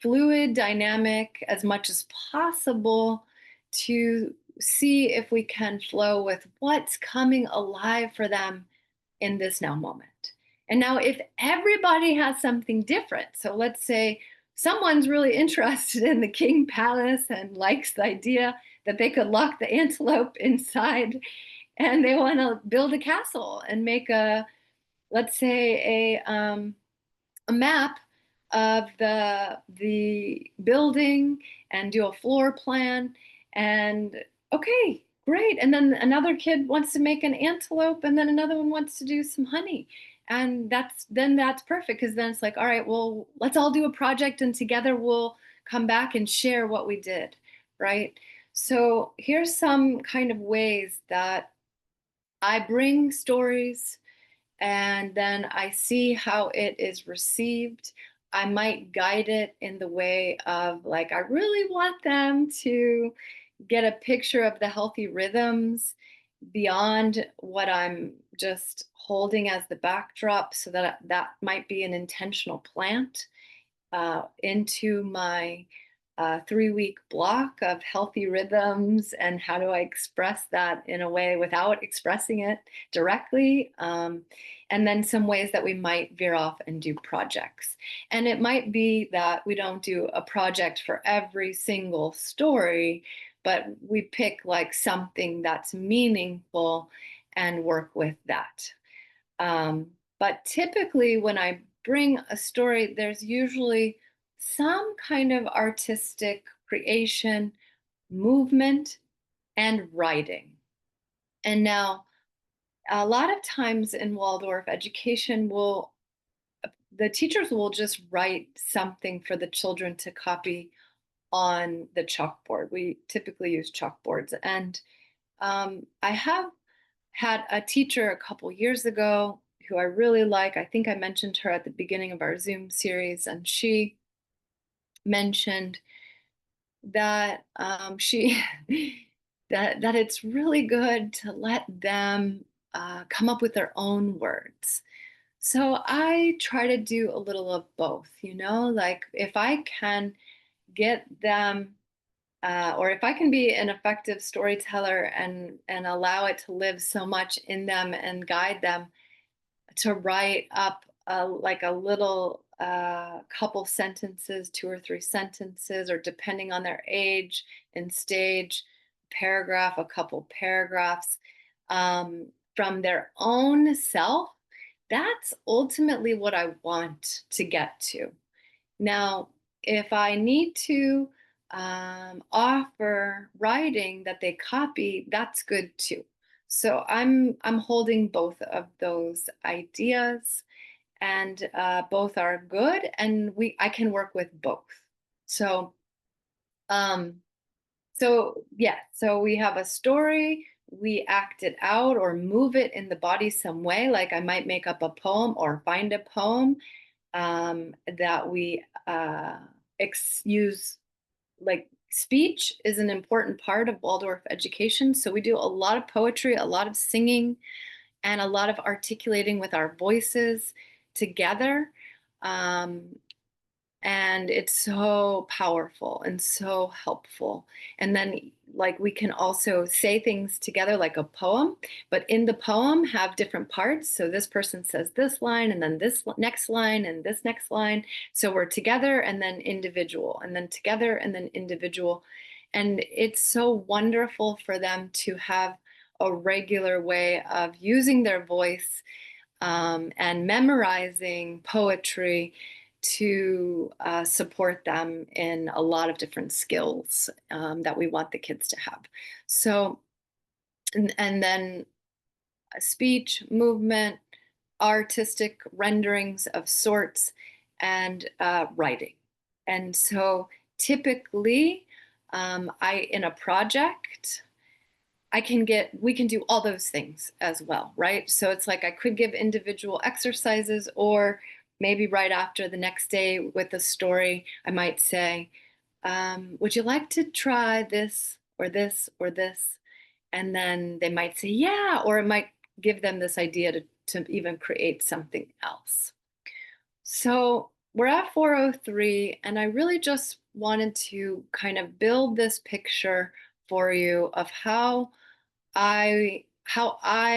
fluid, dynamic as much as possible to see if we can flow with what's coming alive for them in this now moment. And now, if everybody has something different, so let's say someone's really interested in the king palace and likes the idea that they could lock the antelope inside, and they want to build a castle and make let's say a map of the building and do a floor plan. And okay, great. And then another kid wants to make an antelope, and then another one wants to do some honey. And that's perfect, because then it's like, all right, well, let's all do a project and together we'll come back and share what we did, right? So here's some kind of ways that I bring stories and then I see how it is received. I might guide it in the way of like, I really want them to get a picture of the healthy rhythms beyond what I'm just holding as the backdrop, so that might be an intentional plant into my 3 week block of healthy rhythms, and how do I express that in a way without expressing it directly. And then some ways that we might veer off and do projects. And it might be that we don't do a project for every single story, but we pick like something that's meaningful and work with that. But typically, when I bring a story, there's usually some kind of artistic creation, movement, and writing. And now, a lot of times in Waldorf education, the teachers will just write something for the children to copy on the chalkboard. We typically use chalkboards. And I have had a teacher a couple years ago who I really like. I think I mentioned her at the beginning of our Zoom series, and she mentioned that she that it's really good to let them come up with their own words. So I try to do a little of both, like if I can get them or if I can be an effective storyteller and allow it to live so much in them and guide them to write up like a little couple sentences, 2 or 3 sentences, or depending on their age and stage, paragraph, a couple paragraphs from their own self. That's ultimately what I want to get to. Now, if I need to offer writing that they copy, that's good too. So I'm holding both of those ideas, and both are good, and I can work with both. So um, so we have a story, we act it out or move it in the body some way. Like I might make up a poem or find a poem that we use. Like speech is an important part of Waldorf education. So we do a lot of poetry, a lot of singing, and a lot of articulating with our voices together. Um, and it's so powerful and so helpful. And then, like, we can also say things together like a poem, but in the poem have different parts. So this person says this line, and then this next line, and this next line. So we're together and then individual, and then together and then individual. And it's so wonderful for them to have a regular way of using their voice and memorizing poetry to support them in a lot of different skills that we want the kids to have. So, and then speech, movement, artistic renderings of sorts, and writing. And so typically, in a project, we can do all those things as well, right? So it's like I could give individual exercises, or maybe right after the next day with a story, I might say, would you like to try this or this or this? And then they might say, yeah, or it might give them this idea to even create something else. So we're at 4:03, and I really just wanted to kind of build this picture for you of how I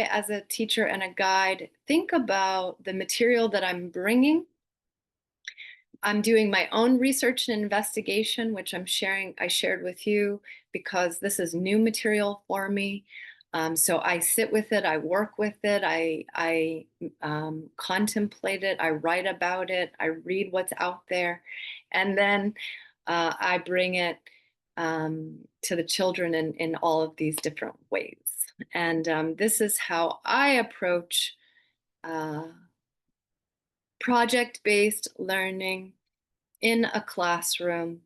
as a teacher and a guide think about the material that I'm bringing. I'm doing my own research and investigation, which I shared with you because this is new material for me. So I sit with it, I work with it, I contemplate it, I write about it, I read what's out there, and then I bring it to the children in all of these different ways. And this is how I approach uh, project-based learning in a classroom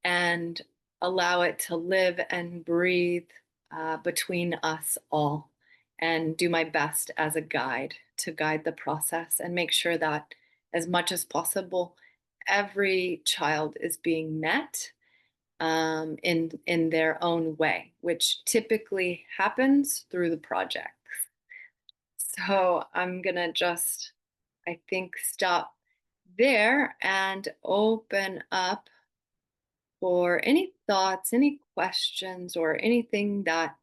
and allow it to live and breathe between us all, and do my best as a guide to guide the process and make sure that as much as possible, every child is being met in their own way, which typically happens through the projects. So I'm gonna just, I think, stop there and open up for any thoughts, any questions, or anything that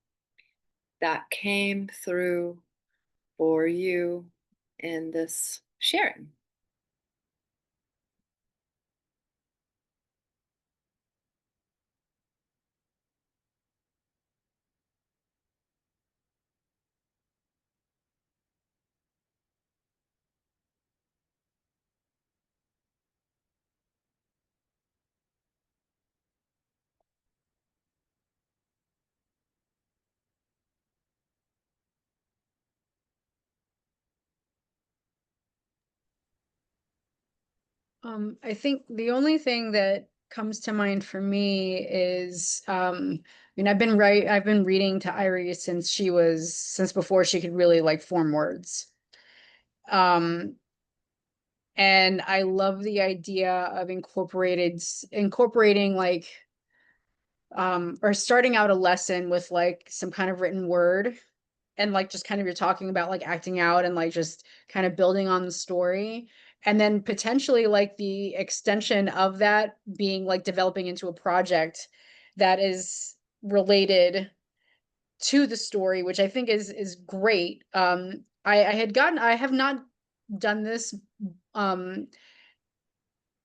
came through for you in this sharing. I think the only thing that comes to mind for me is, I've been reading to Irie since before she could really like form words. Um, and I love the idea of incorporating like, or starting out a lesson with like some kind of written word, and like just kind of you're talking about like acting out and like just kind of building on the story, and then potentially like the extension of that being like developing into a project that is related to the story, which I think is great. I have not done this. um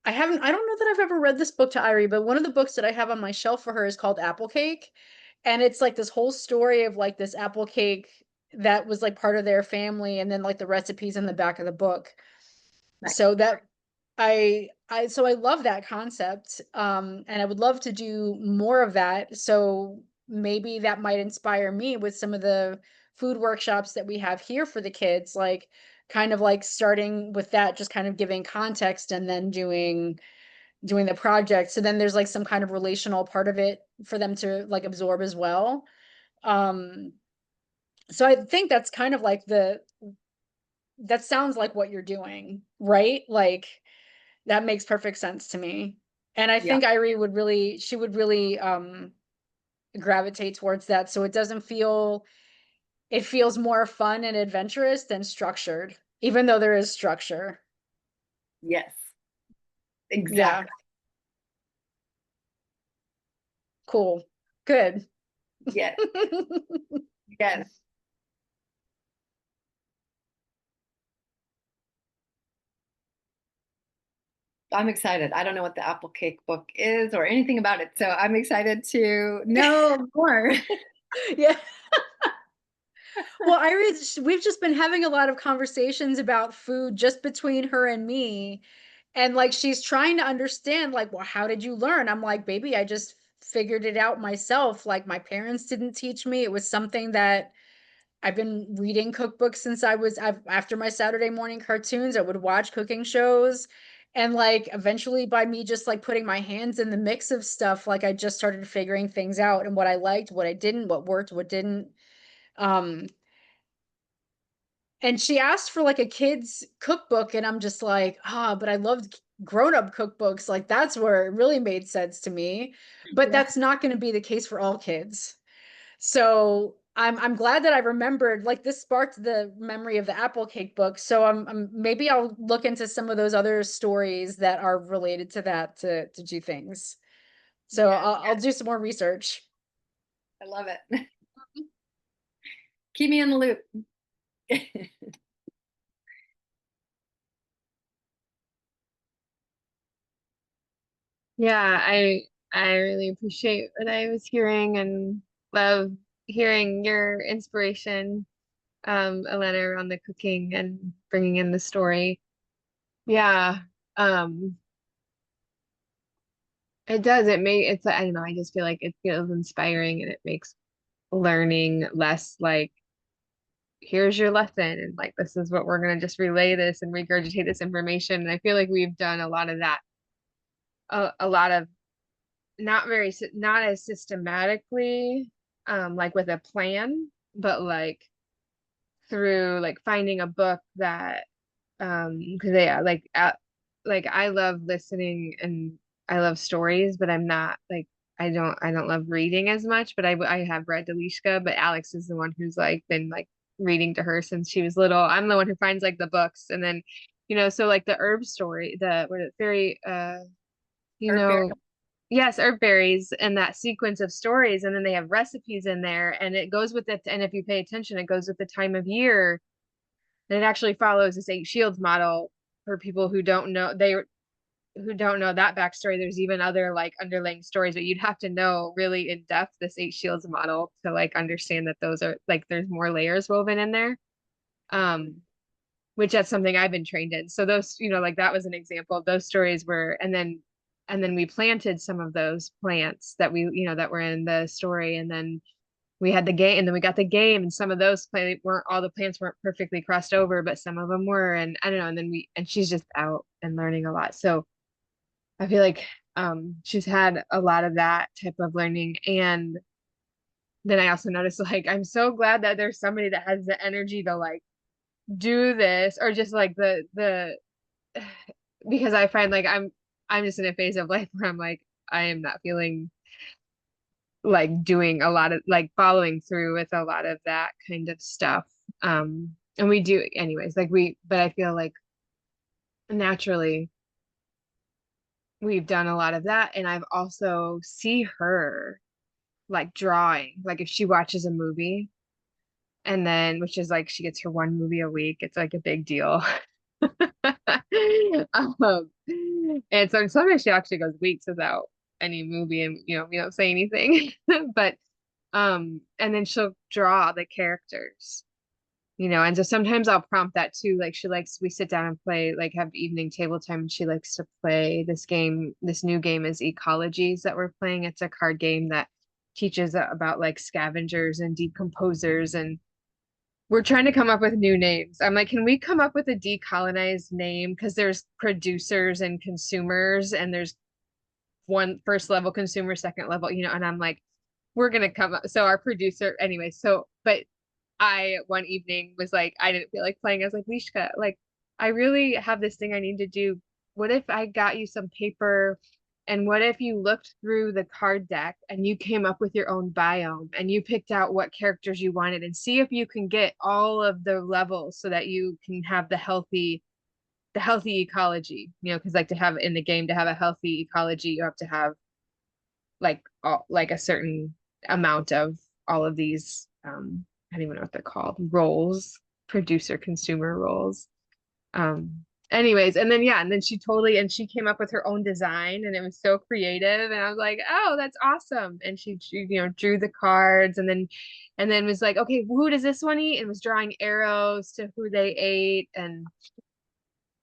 I don't know that I've ever read this book to Irie, but one of the books that I have on my shelf for her is called Apple Cake. And it's like this whole story of like this apple cake that was like part of their family, and then like the recipes in the back of the book. Right. So that I love that concept. And I would love to do more of that. So maybe that might inspire me with some of the food workshops that we have here for the kids, like kind of like starting with that, just kind of giving context and then doing the project. So then there's like some kind of relational part of it for them to like absorb as well. Um, so I think that's kind of like that sounds like what you're doing, right? Like that makes perfect sense to me. And I Yeah. think she would really gravitate towards that. So it feels more fun and adventurous than structured, even though there is structure. Yes. Yeah. Exactly. Cool. Good. Yes. Yes. I'm excited. I don't know what the apple cake book is or anything about it, so I'm excited to know more. Yeah. Well, we've just been having a lot of conversations about food just between her and me. And like she's trying to understand, like, well, how did you learn? I'm like, baby, I just figured it out myself. Like my parents didn't teach me. It was something that I've been reading cookbooks since after my Saturday morning cartoons, I would watch cooking shows. And like eventually by me just like putting my hands in the mix of stuff, like I just started figuring things out and what I liked, what I didn't, what worked, what didn't. Um, and she asked for like a kid's cookbook, and I'm just like, but I loved grown-up cookbooks. Like that's where it really made sense to me. But Yeah. that's not going to be the case for all kids. So I'm glad that I remembered, like this sparked the memory of the apple cake book. So I'm maybe I'll look into some of those other stories that are related to that to do things. So Yes. I'll do some more research. I love it. Keep me in the loop. Yeah, I really appreciate what I was hearing and love hearing your inspiration, Elena, around the cooking and bringing in the story. Yeah, um, it does. I don't know, I just feel like it feels inspiring and it makes learning less like, here's your lesson and like, this is what we're gonna just relay this and regurgitate this information. And I feel like we've done a lot of that, a lot of not as systematically, like with a plan, but like through like finding a book that, because yeah, like I love listening and I love stories, but I'm not like, I don't love reading as much, but I have read Delishka, but Alex is the one who's like been like reading to her since she was little. I'm the one who finds like the books, and then so like the herb story, the what is it, fairy, you Or bear. know yes, herb berries and that sequence of stories, and then they have recipes in there, and it goes with it. And if you pay attention, it goes with the time of year. And it actually follows this eight shields model for people who don't know that backstory. There's even other like underlying stories, but you'd have to know really in depth this eight shields model to like understand that those are like there's more layers woven in there. Um, which that's something I've been trained in. So those, like that was an example of those stories were, and then we planted some of those plants that that were in the story, and then we had the game, and then we got the game, and some of those weren't all the plants weren't perfectly crossed over, but some of them were, and I don't know, and she's just out and learning a lot. So I feel like she's had a lot of that type of learning. And then I also noticed like I'm so glad that there's somebody that has the energy to like do this, or just like the because I find like I'm just in a phase of life where I'm like I am not feeling like doing a lot of like following through with a lot of that kind of stuff. And we do anyways, but I feel like naturally we've done a lot of that. And I've also see her like drawing, like if she watches a movie, and then which is like she gets her one movie a week, it's like a big deal. Um, and so sometimes she actually goes weeks without any movie, and we don't say anything. But and then she'll draw the characters, and so sometimes I'll prompt that too. Like we sit down and play, like have evening table time, and she likes to play this game. This new game is Ecologies that we're playing. It's a card game that teaches about like scavengers and decomposers, and we're trying to come up with new names. I'm like, can we come up with a decolonized name? Because there's producers and consumers, and there's one first level consumer, second level, and I'm like, we're gonna come up. So our producer, anyway, but I one evening was like, I didn't feel like playing. I was like, Lishka, like, I really have this thing I need to do. What if I got you some paper? And what if you looked through the card deck and you came up with your own biome and you picked out what characters you wanted and see if you can get all of the levels so that you can have the healthy ecology, because like to have in the game to have a healthy ecology, you have to have like a certain amount of all of these I don't even know what they're called, roles, producer consumer roles. Anyways, and then she came up with her own design, and it was so creative, and I was like, oh, that's awesome. And she drew the cards, and then was like, okay, who does this one eat, and was drawing arrows to who they ate. And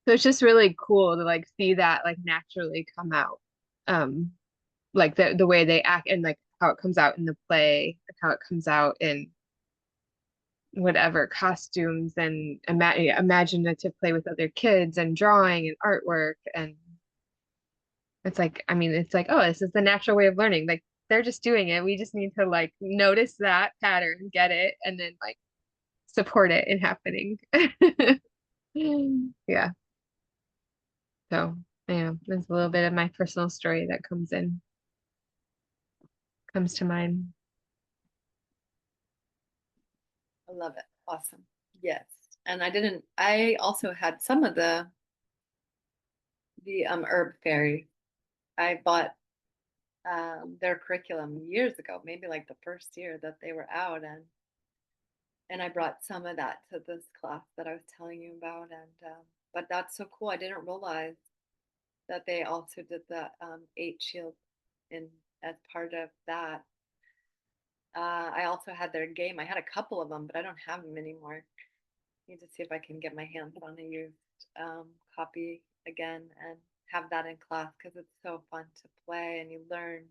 so it's just really cool to like see that like naturally come out. Um, like the way they act, and like how it comes out in the play, how it comes out in whatever costumes and imaginative play with other kids and drawing and artwork. And it's like, I mean, it's like, oh, this is the natural way of learning. Like they're just doing it. We just need to like notice that pattern, get it, and then like support it in happening. Yeah. So yeah, there's a little bit of my personal story that comes to mind. I love it. Awesome. Yes. And I also had some of the herb fairy. I bought their curriculum years ago, maybe like the first year that they were out, and I brought some of that to this class that I was telling you about. And but that's so cool. I didn't realize that they also did the eight shield in as part of that. I also had their game. I had a couple of them, but I don't have them anymore. Need to see if I can get my hands on a used copy again and have that in class, because it's so fun to play and you learn.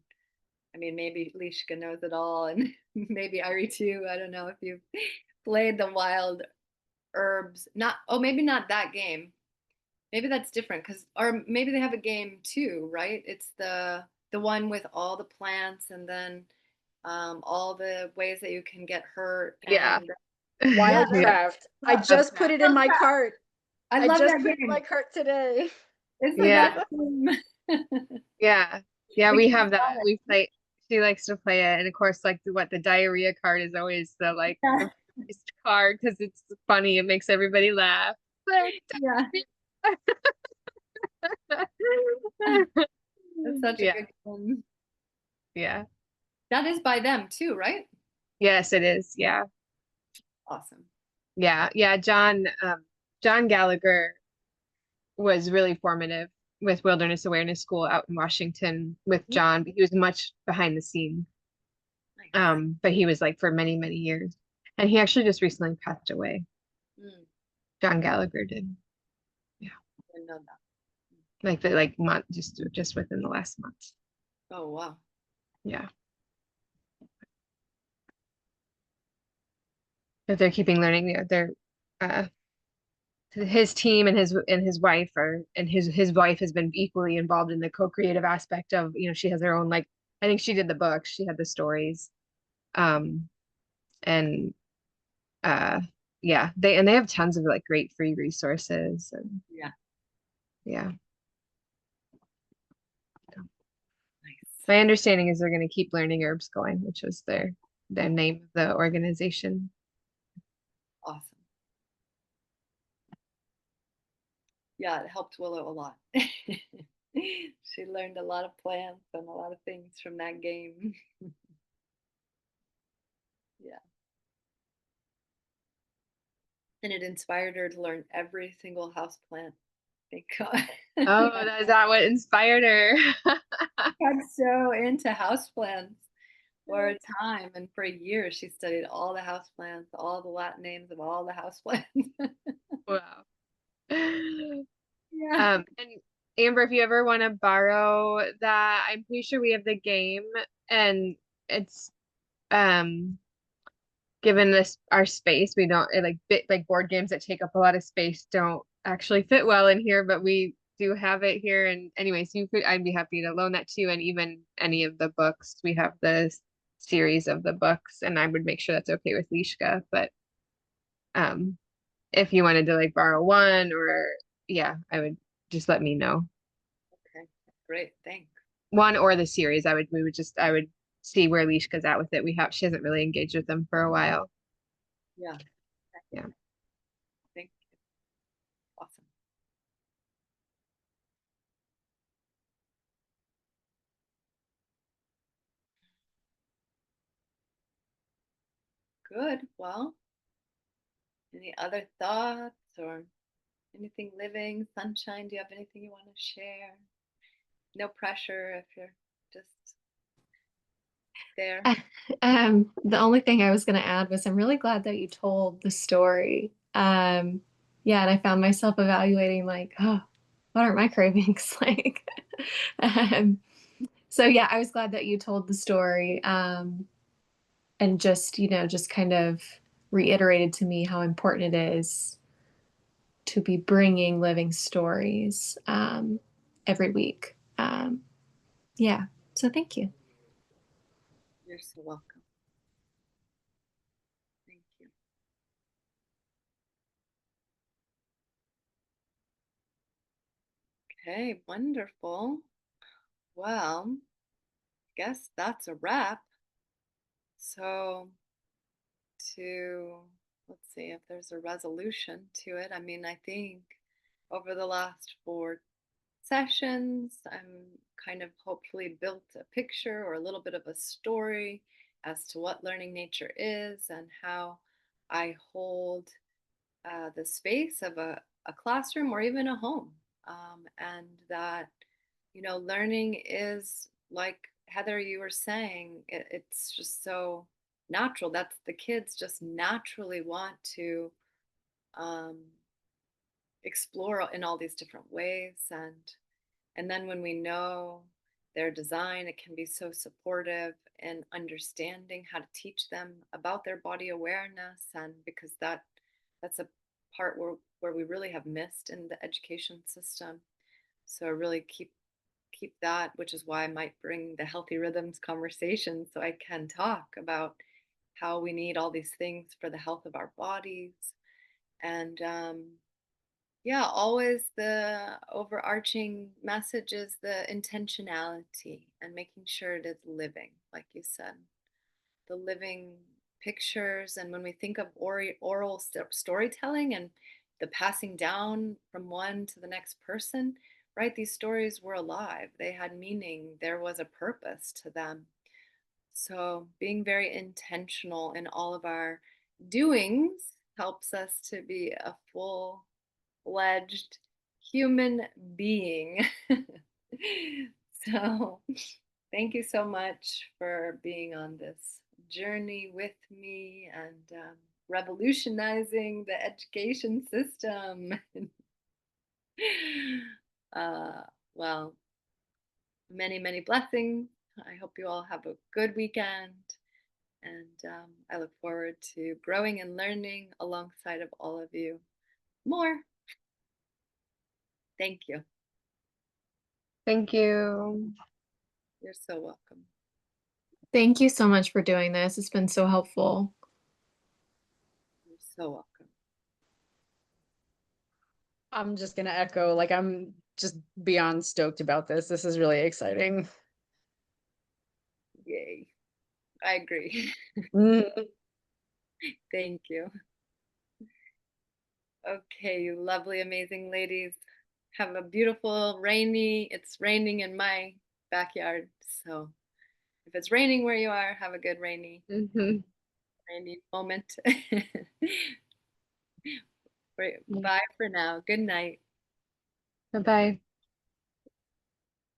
I mean, maybe Lishka knows it all, and maybe Ari too. I don't know if you've played the wild herbs. Not, oh, maybe not that game. Maybe that's different, because, or maybe they have a game too, right? It's the one with all the plants, and then all the ways that you can get hurt. Yeah. And yeah, Wildcraft. I just put it in my cart. I I love just that put it in game. my cart today. It's the Yeah. best game. Yeah. Yeah, We we keep have that. going. We play, she likes to play it. And of course, like the diarrhea card is always the Yeah. first card because it's funny. It makes everybody laugh. Like, Yeah, that's such a yeah. good one. Yeah. That is by them too, right? Yes, it is. Yeah. Awesome. Yeah. Yeah. John Gallagher was really formative with Wilderness Awareness School out in Washington with John, but he was much behind the scenes. Nice. But he was like for many, many years. And he actually just recently passed away. Mm, John Gallagher did. Yeah. I didn't know that. Like the like month, just within the last month. Oh, wow. Yeah. But they're keeping learning. They're uh his team and his wife and his wife has been equally involved in the co-creative aspect of, she has her own, like, I think she did the books, she had the stories. Um and uh yeah, they have tons of like great free resources. And Yeah, yeah, nice. my understanding is they're going to keep Learning Herbs going, which was their name of the organization. Awesome. Yeah, it helped Willow a lot. She learned a lot of plants and a lot of things from that game. Yeah. And it inspired her to learn every single house plant. Thank God. Oh, is that what inspired her? Got so into houseplants for a time, and for a year she studied all the houseplants, all the Latin names of all the houseplants. Wow. Yeah. And Amber, if you ever want to borrow that, I'm pretty sure we have the game, and it's um given this our space, we don't like board games that take up a lot of space don't actually fit well in here, but we do have it here. And anyways, I'd be happy to loan that to you, and even any of the books. We have the series of the books, and I would make sure that's okay with Lishka. But um, if you wanted to like borrow one, or yeah, I would just let me know. Okay, great, thanks. One or the series, I would see where Lishka's at with it. She hasn't really engaged with them for a while. Yeah. Yeah. Thank you. Awesome. Good. Well, any other thoughts or anything living? Sunshine, do you have anything you want to share? No pressure if you're just there. The only thing I was going to add was I'm really glad that you told the story. Yeah, and I found myself evaluating like, oh, what are my cravings like? um, so yeah, I was glad that you told the story, and just, just kind of reiterated to me how important it is to be bringing living stories every week. Yeah, so thank you. You're so welcome. Thank you. Okay, wonderful. Well, guess that's a wrap. So let's see if there's a resolution to it. I mean, I think over the last 4 sessions, I'm kind of hopefully built a picture or a little bit of a story as to what learning nature is and how I hold the space of a classroom or even a home. And that, learning is like Heather, you were saying, it's just so natural. That's the kids just naturally want to um, explore in all these different ways. And then when we know their design, it can be so supportive in understanding how to teach them about their body awareness. And because that's a part where we really have missed in the education system. So really keep that, which is why I might bring the healthy rhythms conversation so I can talk about how we need all these things for the health of our bodies. And yeah, always the overarching message is the intentionality and making sure it is living, like you said, the living pictures. And when we think of oral storytelling and the passing down from one to the next person, right? These stories were alive, they had meaning, there was a purpose to them. So being very intentional in all of our doings helps us to be a full-fledged human being. So thank you so much for being on this journey with me and revolutionizing the education system. uh, well, many, many blessings. I hope you all have a good weekend. And I look forward to growing and learning alongside of all of you more. Thank you. Thank you. You're so welcome. Thank you so much for doing this. It's been so helpful. You're so welcome. I'm just gonna echo, like, I'm just beyond stoked about this. This is really exciting. Yay. I agree. Mm. Thank you. Okay, you lovely, amazing ladies. Have a beautiful, it's raining in my backyard. So if it's raining where you are, have a good rainy moment. Bye for now. Good night. Bye-bye.